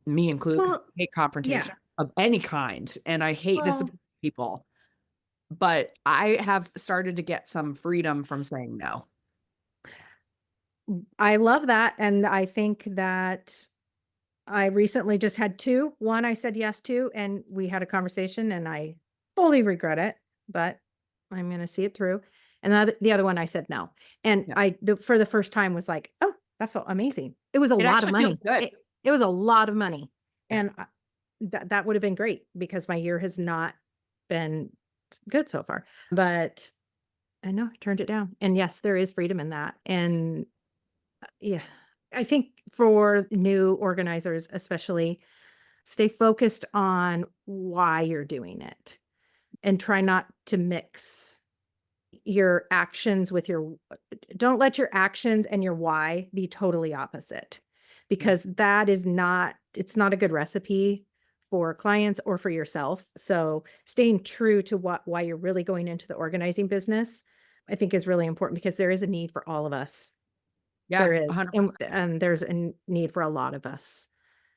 me included, because Well, I hate yeah. confrontation of any kind, and I hate Well, disappointing people. But I have started to get some freedom from saying no. I love that, and I think that I recently just had 2. One I said yes to, and we had a conversation, and I fully regret it, but I'm gonna see it through. And the other one I said no. And Yeah. for the first time was like, "Oh, that felt amazing." It was a It lot of actually feels money. good. It was a lot of money, Yeah. and that would have been great because my year has not been good so far. But I know I turned it down. And yes, there is freedom in that. And yeah, I think for new organizers, especially, stay focused on why you're doing it and try not to mix your actions with your don't let your actions and your why be totally opposite Yeah. because that is not it's not a good recipe for clients or for yourself. So staying true to why you're really going into the organizing business, I think is really important because there is a need for all of us. Yeah, There is, and 100%. there's a need for a lot of us.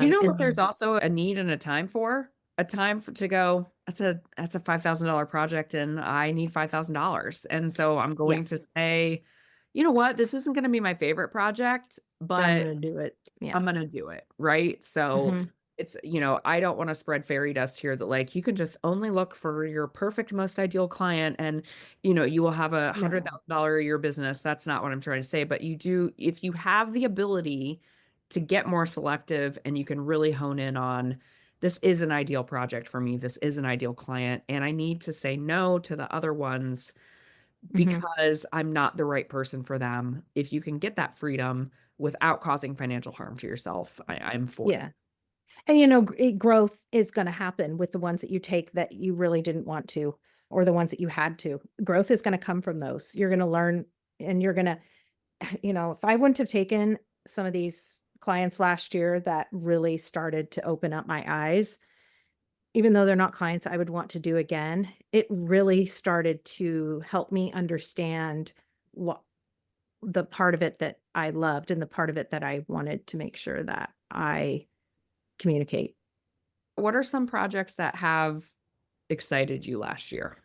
You know what there's And also a need and a time for? A time for to go, that's a $5,000 project and I need $5,000. And so I'm going to yes, say, "You know what? This isn't gonna be my favorite project, but I'm but gonna do it. Yeah. I'm gonna do it," right? So, Mhm. it's I don't wanna spread fairy dust here that, like, you can just only look for your perfect, most ideal client and, you will have a No. $100,000 a year business. That's not what I'm trying to say, but you do if you have the ability to get more selective and you can really hone in on, "This is an ideal project for me. This is an ideal client, and I need to say no to the other ones Mhm. because I'm not the right person for them." If you can get that freedom without causing financial harm to yourself, I'm for it. Yeah. And, growth is gonna happen with the ones that you take that you really didn't want to, or the ones that you had to. Growth is gonna come from those. You're gonna learn and you're gonna if I wouldn't have taken some of these clients last year that really started to open up my eyes, even though they're not clients I would want to do again, it really started to help me understand what the part of it that I loved and the part of it that I wanted to make sure that I communicate. What are some projects that have excited you last year?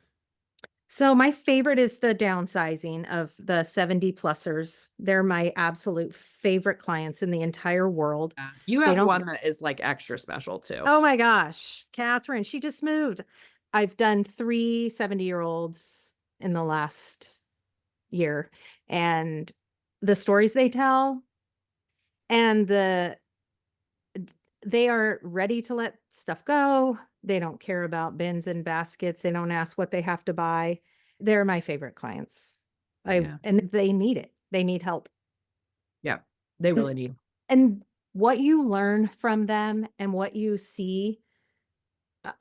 So my favorite is the downsizing of the 70 plusers. They're my absolute favorite clients in the entire world. Yeah. You They have don't one that is, like, extra special too. Oh my gosh, Catherine, she just moved. I've done 3 70-year-olds in the last year, and the stories they tell and they are ready to let stuff go. They don't care about bins and baskets. They don't ask what they have to buy. They're my favorite clients. I Yeah. and they need it. They need help. Yeah. They And really need. and what you learn from them and what you see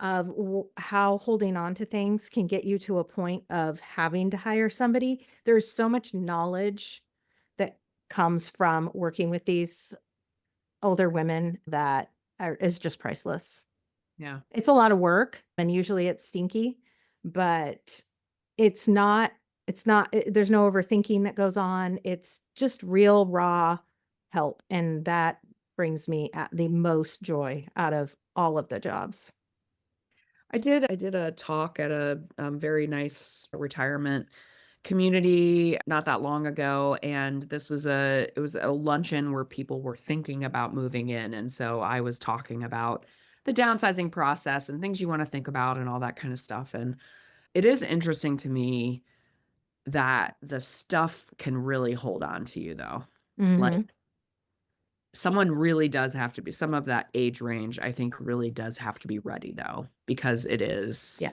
of how holding on to things can get you to a point of having to hire somebody. There's so much knowledge that comes from working with these older women that is just priceless. Yeah. It's a lot of work, and usually it's stinky, but it's not there's no overthinking that goes on. It's just real raw help, and that brings me at the most joy out of all of the jobs. I did a talk at a, very nice retirement community not that long ago, and it was a luncheon where people were thinking about moving in, and so I was talking about the downsizing process and things you wanna think about and all that kinda stuff, and it is interesting to me that the stuff can really hold on to you, though. Like, Mhm. someone really does have to be some of that age range, I think, really does have to be ready, though, because Yeah.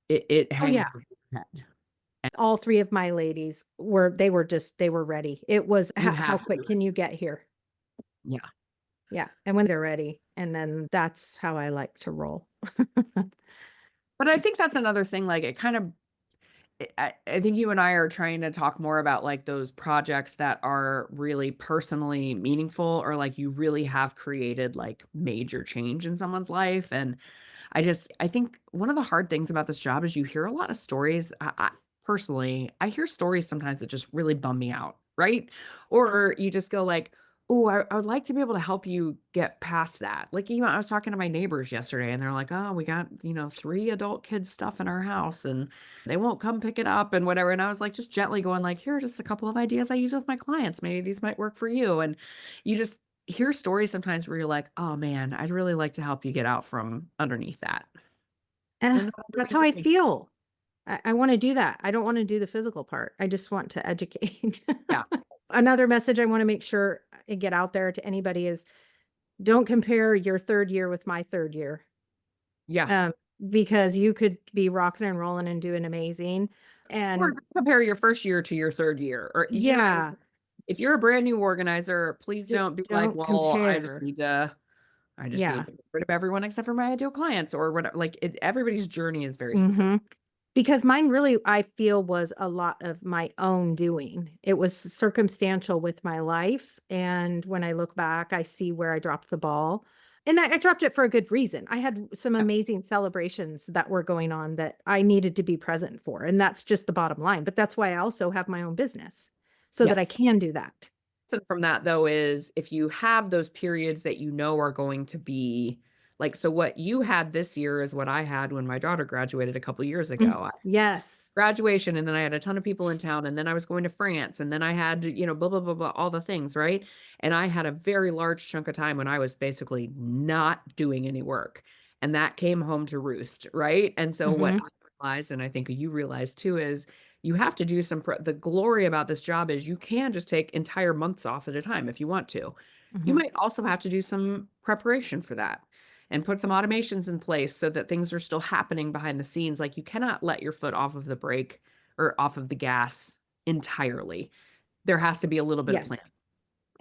it Oh, hangs yeah. over your head, and All 3 of my ladies they were ready. It was, you How have quick to. can you get here?" Yeah. Yeah. And when they're ready. And then that's how I like to roll. But I think that's another thing, like, it kind of I think you and I are trying to talk more about, like, those projects that are really personally meaningful or, like, you really have created, like, major change in someone's life, and I think one of the hard things about this job is you hear a lot of stories. Personally, I hear stories sometimes that just really bum me out, right? Or you just go like, "Oh, I would like to be able to help you get past that." Like, I was talking to my neighbors yesterday and they're like, "Oh, we got, 3 adult kids stuff in our house and they won't come pick it up and whatever." And I was like, just gently going like, "Here are just a couple of ideas I use with my clients. Maybe these might work for you." And you just hear stories sometimes where you're like, "Oh man, I'd really like to help you get out from underneath that." Eh, And not that's everybody's how I ready. feel. I want to do that. I don't want to do the physical part. I just want to educate. Yeah. Another message I want to make sure I get out there to anybody is don't compare your third year with my third year. Yeah. Um, because you could be rocking and rolling and doing amazing. Or And compare your 1st year to your 3rd year, or yeah, if you're a brand new organizer, please don't be like, don't "Well, compare. I just need Yeah. to get rid of everyone except for my ideal clients," or whatever. Like, everybody's journey is very specific. Hmm. Because mine really, I feel, was a lot of my own doing. It was circumstantial with my life. And when I look back, I see where I dropped the ball. And I dropped it for a good reason. I had some Yeah. amazing celebrations that were going on that I needed to be present for. And that's just the bottom line. But that's why I also have my own business so that I Yes. can do that. Lesson from that though is if you have those periods that are going to be like, so what you had this year is what I had when my daughter graduated a couple years Mm, ago. yes. Graduation, and then I had a ton of people in town, and then I was going to France, and then I had, blah, blah, blah, blah, all the things, right? And I had a very large chunk of time when I was basically not doing any work, and that came home to roost, right? And so what Hmm. I realized, and I think you realized too, is you have to do the glory about this job is you can just take entire months off at a time if you want to. You Hmm. might also have to do some preparation for that and put some automations in place so that things are still happening behind the scenes. Like you cannot let your foot off of the brake or off of the gas entirely. There has to be a little bit of plan. Yes.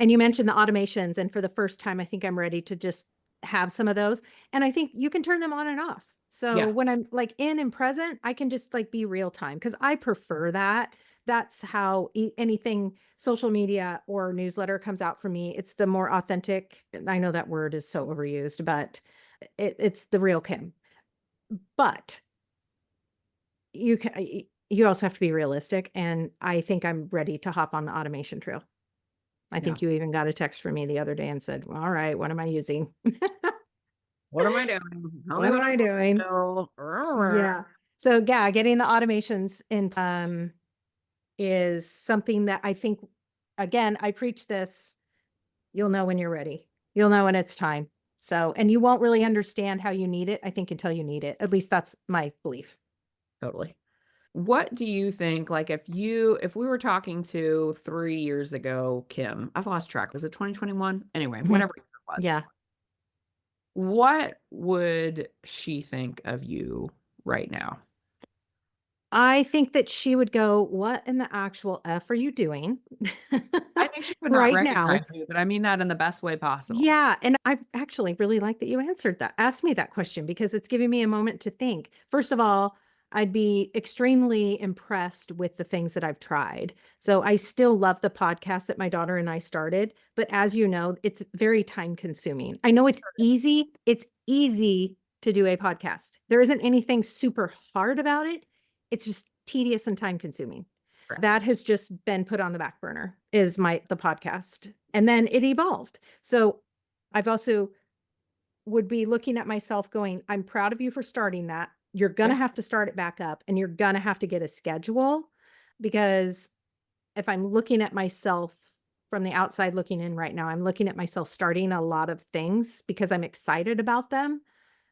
And you mentioned the automations, and for the first time, I think I'm ready to just have some of those. And I think you can turn them on and off. So Yeah. when I'm like in and present, I can just like be real time because I prefer that. That's how anything social media or newsletter comes out for me. It's the more authentic. I know that word is so overused, but it's the real Kim. But you can, you also have to be realistic. And I think I'm ready to hop on the automation trail. I Yeah. think you even got a text from me the other day and said, "Well, all right, what am I using? What am I doing? Tell me What am what I'm I supposed doing?" to do. Yeah. So yeah, getting the automations in is something that I think again, I preach this, you'll know when you're ready. You'll know when it's time. So, and you won't really understand how you need it, I think, until you need it. At least that's my belief. Totally. What do you think, like, if we were talking to 3 years ago, Kim, I've lost track. Was it 2021? Anyway, Mhm. whatever year it was. Yeah. What would she think of you right now? I think that she would go, "What in the actual F are you doing I think she would not right recognize now?" you, but I mean that in the best way possible. Yeah, and I actually really like that you asked me that question because it's giving me a moment to think. First of all, I'd be extremely impressed with the things that I've tried. So I still love the podcast that my daughter and I started, but as you know, it's very time consuming. I know it's easy to do a podcast. There isn't anything super hard about it. It's just tedious and time consuming. Correct. That has just been put on the back burner is the podcast. And then it evolved. So I've also would be looking at myself going, I'm proud of you for starting that. You're going to Yeah, have to start it back up and you're going to have to get a schedule because if I'm looking at myself from the outside looking in right now, I'm looking at myself starting a lot of things because I'm excited about them,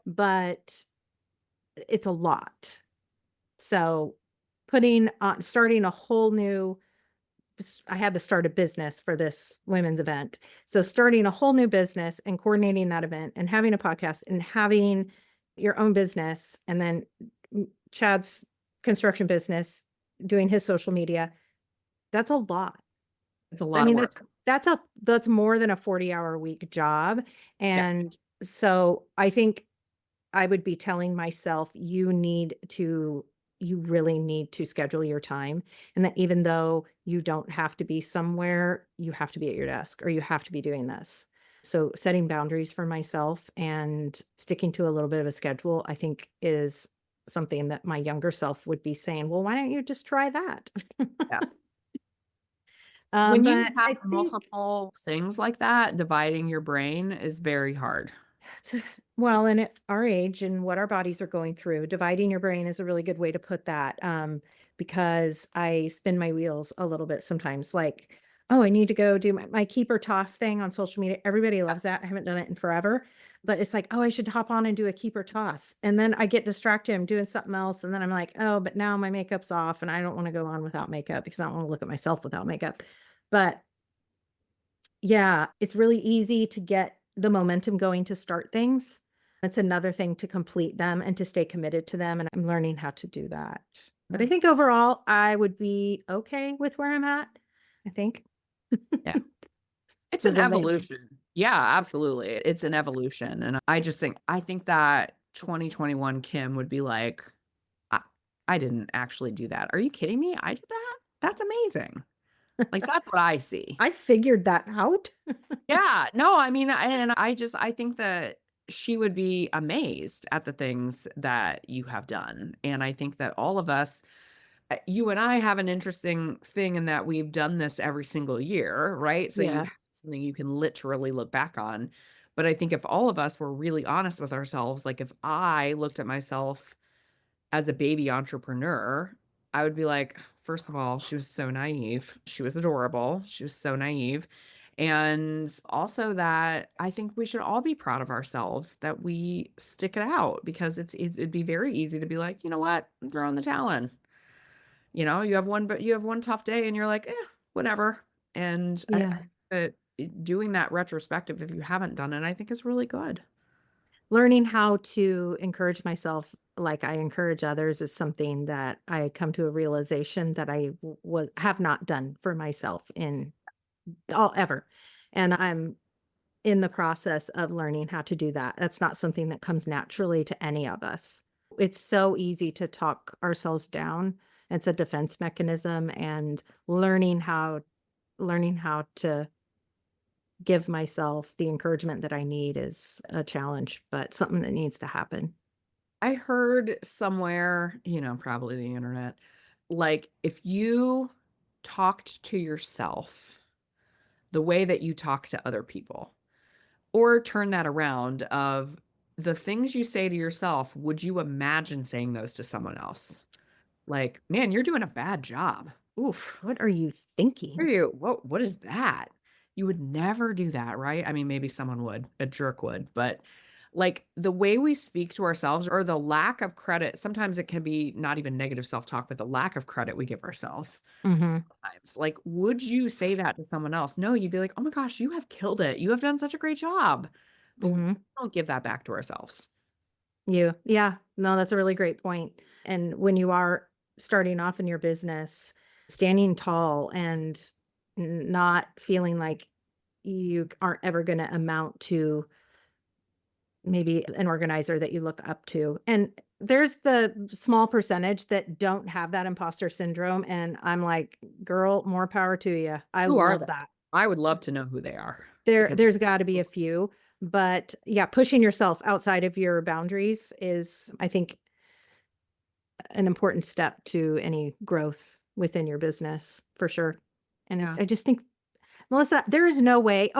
but it's a lot. So putting on starting a whole new I had to start a business for this women's event. So starting a whole new business and coordinating that event and having a podcast and having your own business and then Chad's construction business, doing his social media, that's a lot. it's a I lot of mean, work. that's more than a 40-hour week job, Yeah. and so I think I would be telling myself, you really need to schedule your time, and that even though you don't have to be somewhere, you have to be at your desk or you have to be doing this. So setting boundaries for myself and sticking to a little bit of a schedule, I think is something that my younger self would be saying, "Well, why don't you just try that?" Yeah. When you But have I think multiple things like that, dividing your brain is very hard. it's well, and at our age and what our bodies are going through, dividing your brain is a really good way to put that, because I spin my wheels a little bit sometimes, like, "Oh, I need to go do my keep or toss thing on social media." Everybody loves that. I haven't done it in forever, but it's like, "Oh, I should hop on and do a keep or toss." And then I get distracted, I'm doing something else, and then I'm like, "Oh, but now my makeup's off, and I don't wanna go on without makeup because I don't wanna look at myself without makeup." But yeah, it's really easy to get the momentum going to start things. It's another thing to complete them and to stay committed to them, and I'm learning how to do that. But I Yeah. think overall, I would be okay with where I'm at, I think. Yeah. It's an Does that make evolution. Yeah, absolutely. It's an evolution, and I think that 2021 Kim would be like, "I I didn't actually do that. Are you kidding me? I did that? That's amazing." Like, that's what I see. I figured that out. Yeah, no, I mean, and I think that she would be amazed at the things that you have done, and I think that all of us, you and I have an interesting thing in that we've done this every single year, right? So you Yeah. have something you can literally look back on. But I think if all of us were really honest with ourselves, like if I looked at myself as a baby entrepreneur, I would be like, first of all, she was so naive. She was adorable. She was so naive. And also that I think we should all be proud of ourselves that we stick it out because it'd be very easy to be like, you know what, I'm throwing the towel in. You have one tough day and you're like, whatever. And I Yeah. that doing that retrospective, if you haven't done it, I think is really good. Learning how to encourage myself like I encourage others is something that I come to a realization that I was have not done for myself in all ever. And I'm in the process of learning how to do that. That's not something that comes naturally to any of us. It's so easy to talk ourselves down. It's a defense mechanism, and learning how to give myself the encouragement that I need is a challenge, but something that needs to happen. I heard somewhere, probably the internet, like if you talked to yourself the way that you talk to other people, or turn that around of the things you say to yourself, would you imagine saying those to someone else? Like, man, you're doing a bad job. Oof. What are you Are thinking? you? What is that? You would never do that, right? I mean, maybe someone would, a jerk would, but like the way we speak to ourselves or the lack of credit, sometimes it can be not even negative self-talk, but the lack of credit we give ourselves Mhm. sometimes. Like, would you say that to someone else? No, you'd be like, oh my gosh, you have killed it. You have done such a great job. But we Mhm. don't give that back to ourselves. Yeah. No, that's a really great point. And when you are starting off in your business, standing tall and not feeling like you aren't ever gonna amount to maybe an organizer that you look up to. And there's the small percentage that don't have that imposter syndrome, and I'm like, "Girl, more power to you." I Who are they? love that. I would love to know who they are because There's gotta be a few, but yeah, pushing yourself outside of your boundaries is, I think, an important step to any growth within your business, for sure. And yeah. it's I just think, Melissa, there is no way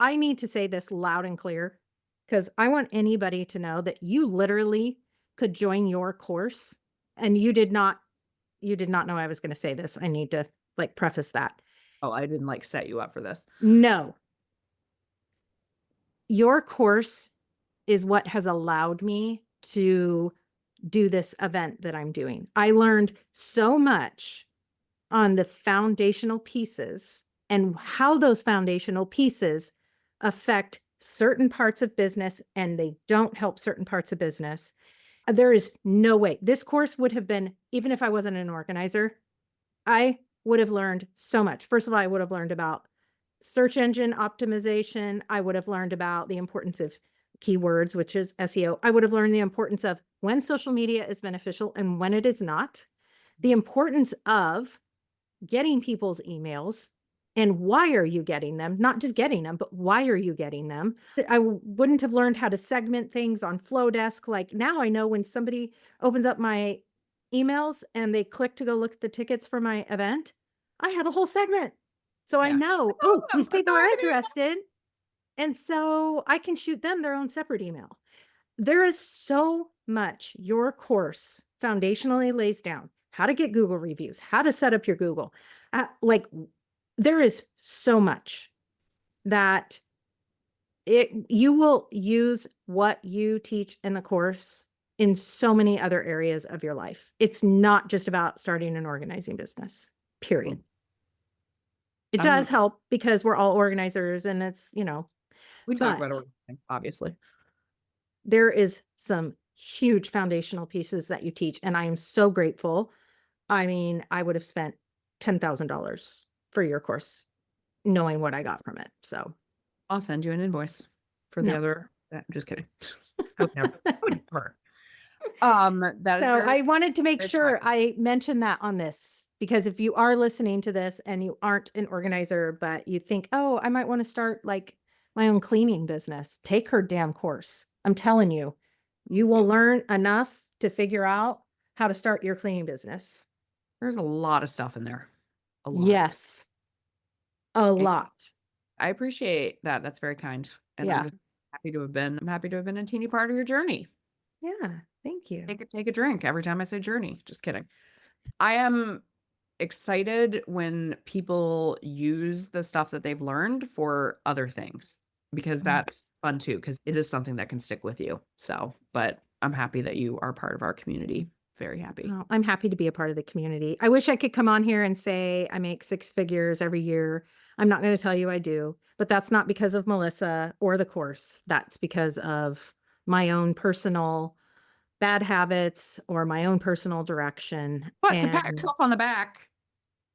I need to say this loud and clear because I want anybody to know that you literally could join your course, and you did not know I was gonna say this. I need to, like, preface that. Oh, I didn't like set you up for this. No, your course is what has allowed me to do this event that I'm doing. I learned so much on the foundational pieces and how those foundational pieces affect certain parts of business and they don't help certain parts of business. There is no way. This course would have been, even if I wasn't an organizer, I would have learned so much. First of all, I would have learned about search engine optimization. I would have learned about the importance of keywords, which is SEO. I would have learned the importance of when social media is beneficial and when it is not, the importance of getting people's emails and why are you getting them? Not just getting them, but why are you getting them? I wouldn't have learned how to segment things on Flowdesk. Like now I know when somebody opens up my emails and they click to go look at the tickets for my event, I have a whole segment. So I Yeah. know, oh, these people are interested. And so I can shoot them their own separate email. There is so much your course foundationally lays down how to get Google reviews, how to set up your Google. Like there is so much that you will use what you teach in the course in so many other areas of your life. It's not just about starting an organizing business, period. It does help because we're all organizers and it's, We talk about but organizing, obviously. there is some huge foundational pieces that you teach, and I am so grateful. I mean, I would have spent $10,000 for your course knowing what I got from it. So I'll send you an invoice for the no. other. I'm just kidding. I would never. I would never. That is So very, I wanted to make very sure kind. I mentioned that on this, because if you are listening to this and you aren't an organizer, but you think, oh, I might want to start like my own cleaning business, take her damn course. I'm telling you, you will learn enough to figure out how to start your cleaning business. There's a lot of stuff in there. A lot. Yes, a And lot. I appreciate that. That's very kind. And Yeah. I'm happy to have been a teeny part of your journey. Yeah. Thank you. Take a drink every time I say journey. Just kidding. I am excited when people use the stuff that they've learned for other things because that's fun too, because it is something that can stick with you. So, but I'm happy that you are part of our community. Very happy. Oh, I'm happy to be a part of the community. I wish I could come on here and say I make six figures every year. I'm not going to tell you I do, but that's not because of Melissa or the course. That's because of my own personal bad habits or my own personal direction. But to pat And yourself on the back,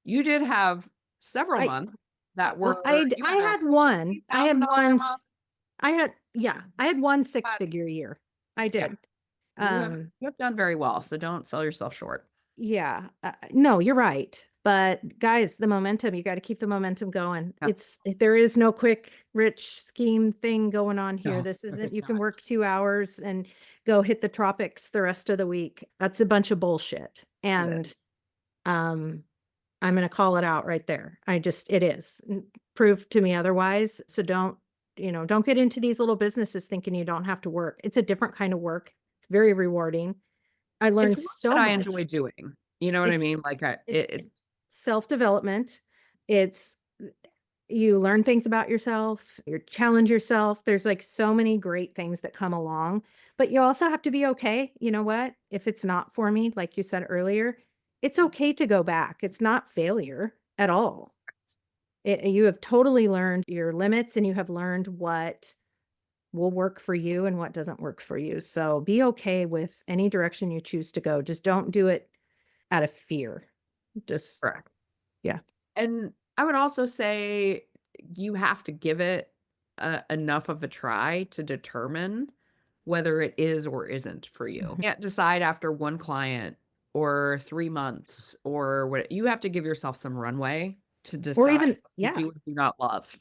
you did have several I, months that well, were, you I had a had one, I had $50,000 a one, month. I had one six But figure year. I yeah, did. you have done very well. So don't sell yourself short. Yeah. No, you're right. But guys, the momentum, you got to keep the momentum going. Yeah. There is no quick, rich scheme thing going on here. No, This there isn't, is you can not. work 2 hours and go hit the tropics the rest of the week. That's a bunch of bullshit. It is. And, I'm going to call it out right there. It is. Prove to me otherwise. So don't get into these little businesses thinking you don't have to work. It's a different kind of work. It's very rewarding. I It's learned work so that I much. enjoy doing. You know what I It's mean? Like it's self-development. It's you learn things about yourself, you challenge yourself. There's like so many great things that come along, but you also have to be okay. You know what? If it's not for me, like you said earlier, it's okay to go back. It's not failure at all. You have totally learned your limits and you have learned what will work for you and what doesn't work for you. So be okay with any direction you choose to go. Just don't do it out of fear. Just, correct. yeah. And I would also say you have to give it enough of a try to determine whether it is or isn't for you. You can't decide after one client or 3 months or what. You have to give yourself some runway to Or decide even, what you yeah, do or do not love.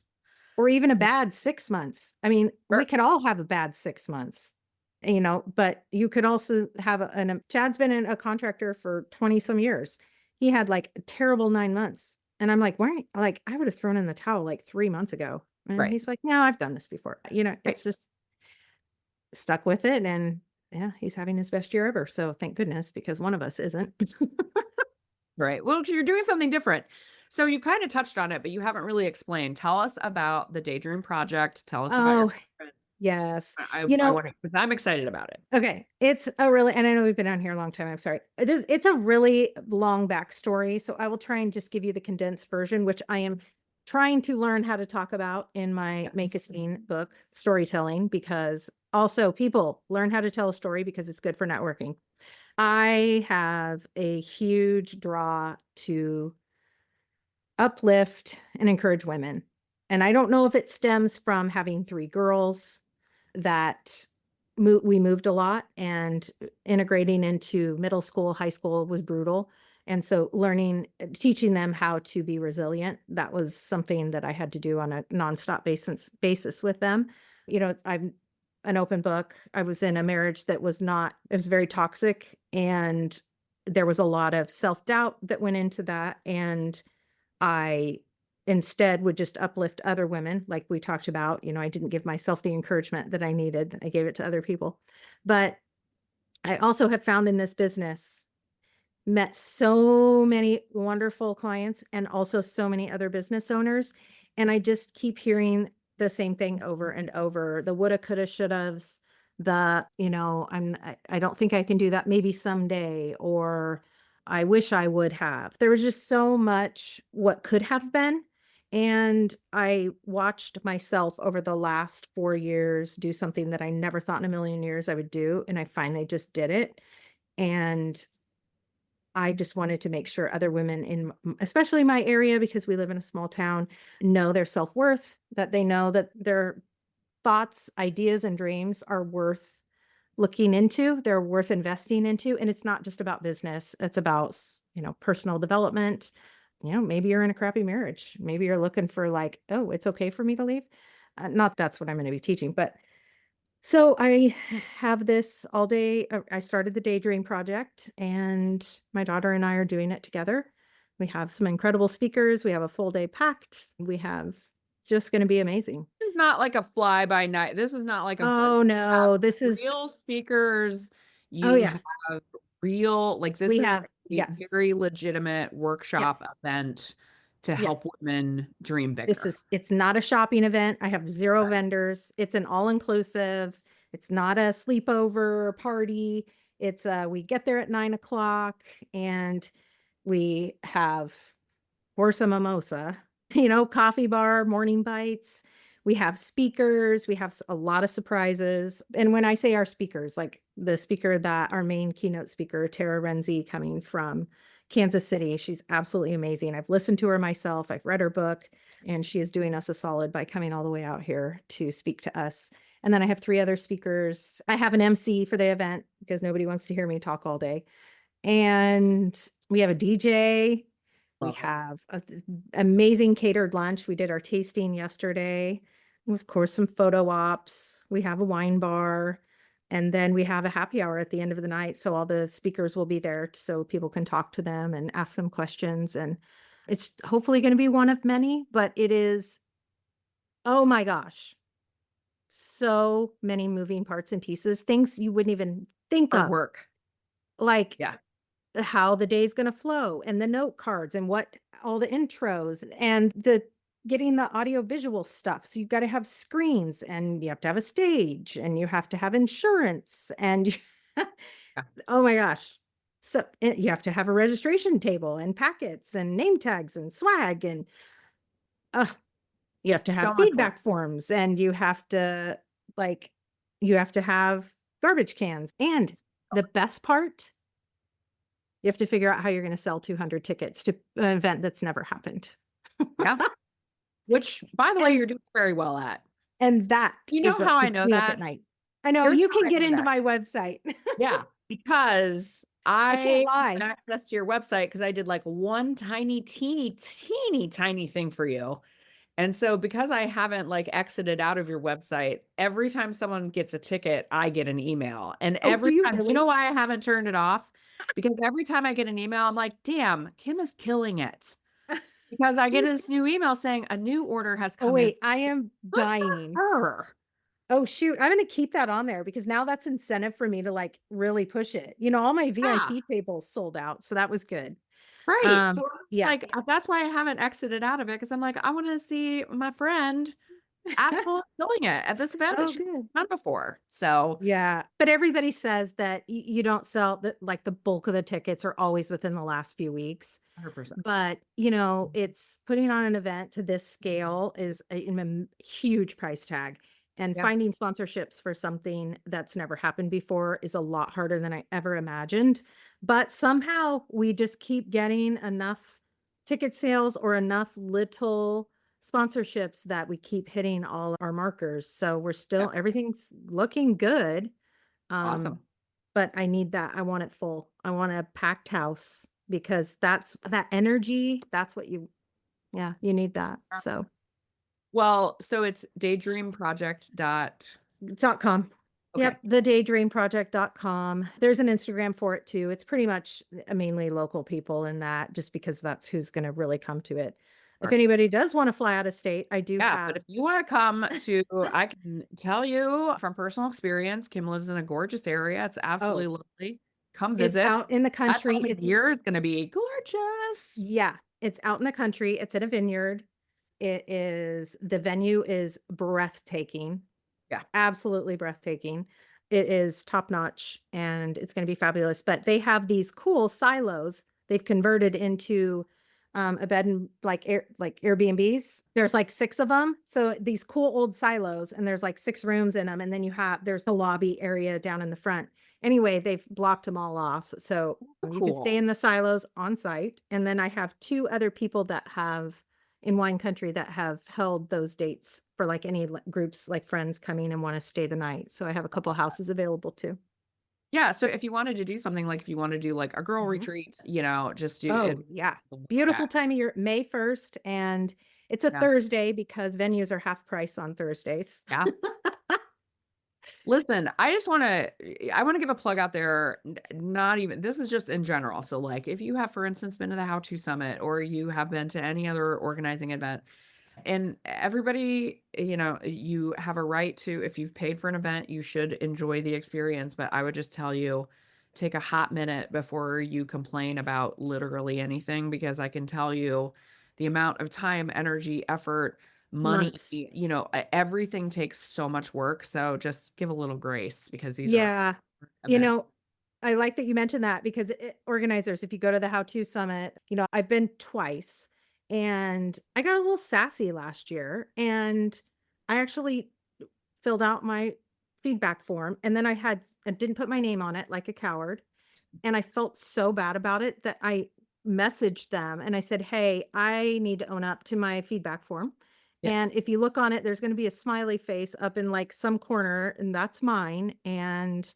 or even a bad 6 months. I mean, we Sure. could all have a bad 6 months, but you could also have Chad's been a contractor for 20 some years. He had like a terrible 9 months. And I'm like, why? Like, I would have thrown in the towel like 3 months ago. And Right. he's like, no, I've done this before. Right. It's just stuck with it. And yeah, he's having his best year ever. So thank goodness, because one of us isn't. Right. Well, you're doing something different. So you kind of touched on it, but you haven't really explained. Tell us about the Daydream Project. Tell us about your Oh, conference. yes. I want to, because I'm excited about it. Okay. It's a really, and I know we've been on here a long time. I'm sorry. It's a really long backstory. So I will try and just give you the condensed version, which I am trying to learn how to talk about in my Make a Scene book, storytelling, because also people learn how to tell a story because it's good for networking. I have a huge draw to uplift and encourage women. And I don't know if it stems from having 3 girls that we moved a lot, and integrating into middle school, high school was brutal. And so teaching them how to be resilient, that was something that I had to do on a nonstop basis with them. I'm an open book. I was in a marriage that was not, it was very toxic, and there was a lot of self-doubt that went into that. And I instead would just uplift other women, like we talked about. I didn't give myself the encouragement that I needed. I gave it to other people. But I also have found in this business, met so many wonderful clients and also so many other business owners. And I just keep hearing the same thing over and over. The woulda, coulda, shoulda's, I don't think I can do that. Maybe someday, or I wish I would have. There was just so much what could have been. And I watched myself over the last 4 years do something that I never thought in a million years I would do. And I finally just did it. And I just wanted to make sure other women especially my area, because we live in a small town, know their self-worth, that they know that their thoughts, ideas, and dreams are worth looking into, they're worth investing into. And it's not just about business. It's about, personal development. Maybe you're in a crappy marriage. Maybe you're looking for like, oh, it's okay for me to leave. Not that's what I'm going to be teaching, but so I have this all day. I started the Daydream Project, and my daughter and I are doing it together. We have some incredible speakers. We have a full day packed. We have just going to be amazing. This is not like a fly by night. This is not like a Oh have no, this real is, speakers. oh You yeah, have real, like, this we is have, a yes, very legitimate workshop yes, event to yes. help women dream bigger. It's not a shopping event. I have 0 vendors. It's an all-inclusive. It's not a sleepover party. We get there at 9 o'clock, and we have horse a mimosa, coffee bar, morning bites. We have speakers. We have a lot of surprises. And when I say our speakers, like the speaker that our main keynote speaker, Tara Renzi, coming from Kansas City, she's absolutely amazing. I've listened to her myself. I've read her book, and she is doing us a solid by coming all the way out here to speak to us. And then I have 3 other speakers. I have an MC for the event because nobody wants to hear me talk all day. And we have a DJ. We Love it. have an amazing catered lunch. We did our tasting yesterday. Of course, some photo ops. We have a wine bar. And then we have a happy hour at the end of the night. So all the speakers will be there so people can talk to them and ask them questions. And it's hopefully going to be one of many, but it is, oh my gosh, so many moving parts and pieces, things you wouldn't even think Hard of, work. like Yeah. how the day's going to flow, and the note cards, and what all the intros, and the getting the audio visual stuff. So you've got to have screens, and you have to have a stage, and you have to have insurance, and Yeah. oh my gosh. So you have to have a registration table and packets and name tags and swag, and uh, you have to have So much work. feedback forms, and like you have to have garbage cans. And the best part, you have to figure out how you're gonna sell 200 tickets to an event that's never happened. Yeah. Which, by the way, And you're doing very well at. that You is know what how I keeps know me up at that? night. I know, Here's you how can I get know into that. my website. Yeah, because I can't I lie. had access to your website because I did like one tiny, teeny, tiny thing for you. And so because I haven't like exited out of your website, every time someone gets a ticket, I get an email. And Oh, do every you time, you know really? why I haven't turned it off? Because every time I get an email, I'm like, damn, Kim is killing it. Because I Do get you this new email saying a new order has Oh, come in. wait, I am Good for dying. her. Oh, shoot, I'm gonna keep that on there because now that's incentive for me to, like, really push it. All my Yeah. VIP tables sold out, so that was good. Right. So I'm just Yeah. like, that's why I haven't exited out of it because I'm like, I want to see my friend absolutely killing it at this event that Oh, she's good. done before. So Yeah, but everybody says that you don't sell the bulk of the tickets are always within the last few weeks. 100%. But, it's putting on an event to this scale is a huge price tag. And Yeah. finding sponsorships for something that's never happened before is a lot harder than I ever imagined. But somehow we just keep getting enough ticket sales or enough little sponsorships that we keep hitting all our markers. So we're Yeah. still everything's looking good. Awesome. Um, but I need that. I want it full. I want a packed house because that's that energy. That's what yeah, you need that. So Well, so it's Daydream Project dot. .com. Okay. Yep, thedaydreamproject.com. There's an Instagram for it too. It's pretty much mainly local people in that just because that's who's gonna really come to it. If Sure. anybody does wanna fly out of state, I do Yeah, but have if you wanna come to I can tell you from personal experience, Kim lives in a gorgeous area, it's absolutely oh, lovely. Come it's visit. out in the That country. time of It's year is gonna be gorgeous. yeah, it's out in the country. It's at a vineyard. The venue is breathtaking. Yeah. Absolutely breathtaking. It is top notch and it's gonna be fabulous, but they have these cool silos they've converted into, a bed and like Airbnbs. There's like 6 of them. So these cool old silos, and there's like 6 rooms in them, and then there's a lobby area down in the front. Anyway, they've blocked them all off, so you can stay Cool. in the silos on site, and then I have 2 other people that have in wine country that have held those dates for like any groups, like friends coming and want to stay the night. So I have a couple houses available too. Yeah, so if you wanted to do something, like, if you wanna do, like, a girl Mhm. retreat, just do it Oh, yeah. like Beautiful that. time of year, May 1st, and it's a Yeah. Thursday because venues are half price on Thursdays. Yeah. Listen, I wanna give a plug out there, n not even this is just in general, so, like, if you have, for instance, been to the How To Summit or you have been to any other organizing event, and everybody, you have a right to if you've paid for an event, you should enjoy the experience, but I would just tell you, take a hot minute before you complain about literally anything, because I can tell you the amount of time, energy, effort, money, Months. everything takes so much work, so just give a little grace because these are Yeah. You events. know, I like that you mentioned that because organizers, if you go to the How To Summit, I've been twice and I got a little sassy last year and I actually filled out my feedback form and then I didn't put my name on it like a coward. And I felt so bad about it that I messaged them and I said, "Hey, I need to own up to my feedback form. Yeah. And if you look on it, there's going to be a smiley face up in like some corner, and that's mine. And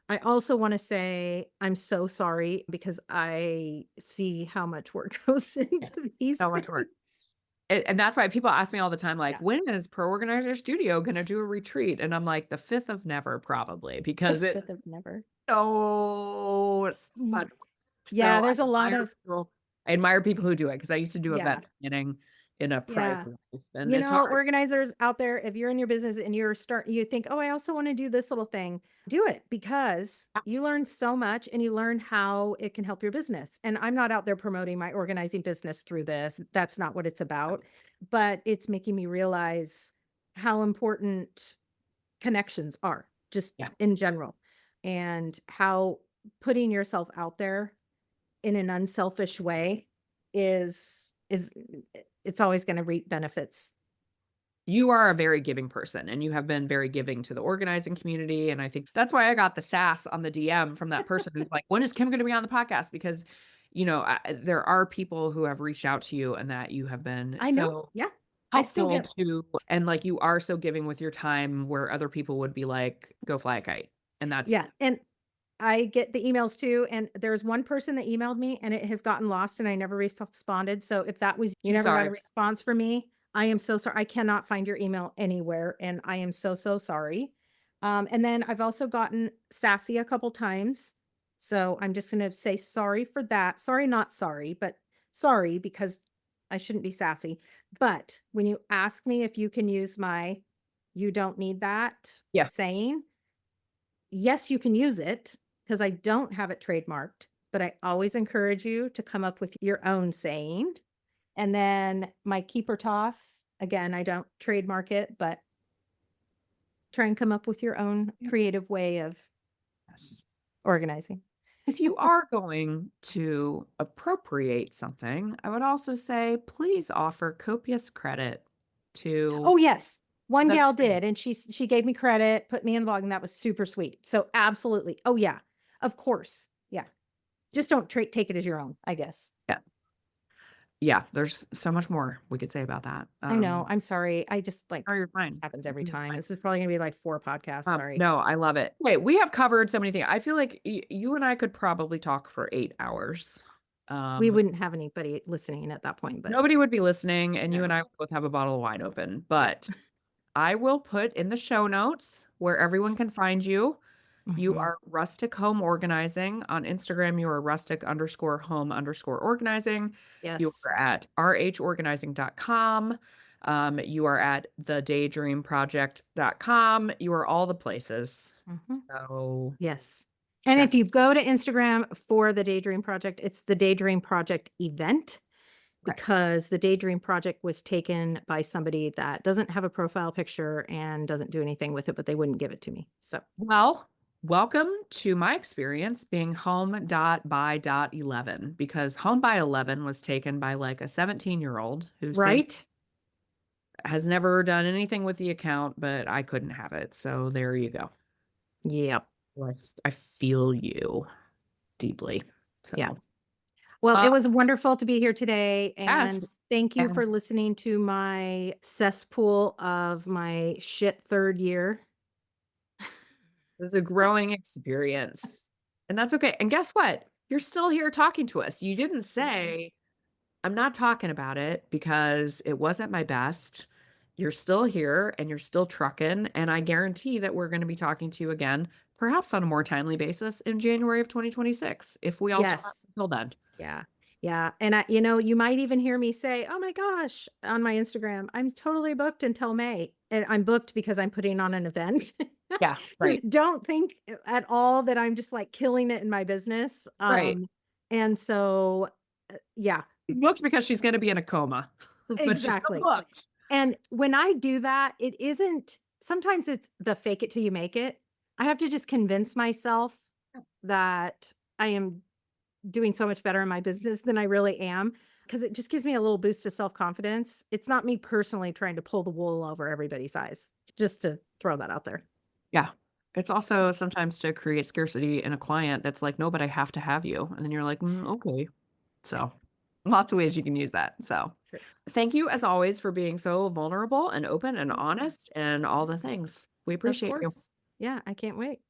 I also want to say I'm so sorry because I see how much work goes Yeah. into these So much things." work. And that's why people ask me all the time, like, Yeah. "When is Pro Organizer Studio gonna do a retreat?" And I'm like, "The 5th of never, probably," The because it 5th of never. so much Ye- work. Yeah, So there's a lot of, I admire people who do it because I used to do yeah. event planning in a prior Yeah. life, and it's hard. Organizers out there, if you're in your business and you think, "Oh, I also want to do this little thing." Do it because Yeah, you learn so much and you learn how it can help your business. And I'm not out there promoting my organizing business through this. That's not what it's about. But it's making me realize how important connections are just yeah. in general and how putting yourself out there in an unselfish way is it's always gonna reap benefits. You are a very giving person, and you have been very giving to the organizing community, and I think that's why I got the sass on the DM from that person who's like, "When is Kim gonna be on the podcast?" Because, there are people who have reached out to you and that you have been I know, so yeah. I still helpful get to, and, like, you are so giving with your time where other people would be like, "Go fly a kite," and that's yeah, and I get the emails too, and there's one person that emailed me and it has gotten lost and I never responded, so if that was you too never got a sorry. response from me, I am so sorry. I cannot find your email anywhere, and I am so, so sorry. And then I've also gotten sassy a couple times, so I'm just gonna say sorry for that. Sorry, not sorry, but sorry because I shouldn't be sassy. But when you ask me if you can use my "you don't need that" Yeah. saying, yes, you can use it because I don't have it trademarked, but I always encourage you to come up with your own saying. And then my keep or toss, again, I don't trademark it, but try and come up with your own creative way of Yes. organizing. If you are going to appropriate something, I would also say, please offer copious credit to Oh, yes. One the gal creator. did, and she gave me credit, put me in the blog, and that was super sweet. So absolutely. Oh, yeah. Of course. Yeah. Just don't take it as your own, I guess. Yeah. Yeah, there's so much more we could say about that. I know, I'm sorry. I just, Oh, you're this fine. happens every You're time. fine. This is probably gonna be, like, 4 podcasts, sorry. No, I love it. Wait, we have covered so many things. I feel like you and I could probably talk for 8 hours. We Um, wouldn't have anybody listening at that point, but Nobody would be listening, and you and no. I would both have a bottle of wine open, Yep. but I will put in the show notes where everyone can find you. You Mhm. are Rustic Home Organizing. On Instagram, you are rustic_home_organizing. You Yes. are at rhorganizing.com. You are at thedaydreamproject.com. You are all the places. Mhm. So Yes. And check. if you go to Instagram for the Daydream Project, it's the Daydream Project event Okay. because the Daydream Project was taken by somebody that doesn't have a profile picture and doesn't do anything with it, but they wouldn't give it to me. So, Well, welcome to my experience being home.by.11 because home by 11 was taken by like a 17-year-old who said right? has never done anything with the account, but I couldn't have it. So there you go. Yep. I feel you deeply. Yeah. So, Well, uh, it was wonderful to be here today, and yes. thank you And for listening to my cesspool of my shit 3rd year. it was a growing experience. And that's okay. And guess what? You're still here talking to us. You didn't Yeah. say, I'm not talking about it because it wasn't my best. You're still here and you're still trucking. And I guarantee that we're going to be talking to you again, perhaps on a more timely basis in January of 2026, if we all survive Yes. until then. Yeah. Yeah, and you might even hear me say, "Oh my gosh," on my Instagram, "I'm totally booked until May." And I'm booked because I'm putting on an event. Yeah, So right. don't think at all that I'm just, like, killing it in my business. Right. And so, yeah, She's booked because she's going to be in a coma, but she's still exactly. booked. And when I do that, it isn't sometimes it's the fake it till you make it. I have to just convince myself that I am doing so much better in my business than I really am, because it just gives me a little boost of self-confidence. It's not me personally trying to pull the wool over everybody's eyes, just to throw that out there. Yeah. It's also sometimes to create scarcity in a client that's like, no, but I have to have you. And then you're like, okay. Yeah, So lots of ways you can use that. So true. thank you as always for being so vulnerable and open and Yeah, honest and all the things. We of appreciate you. course. Yeah, I can't wait.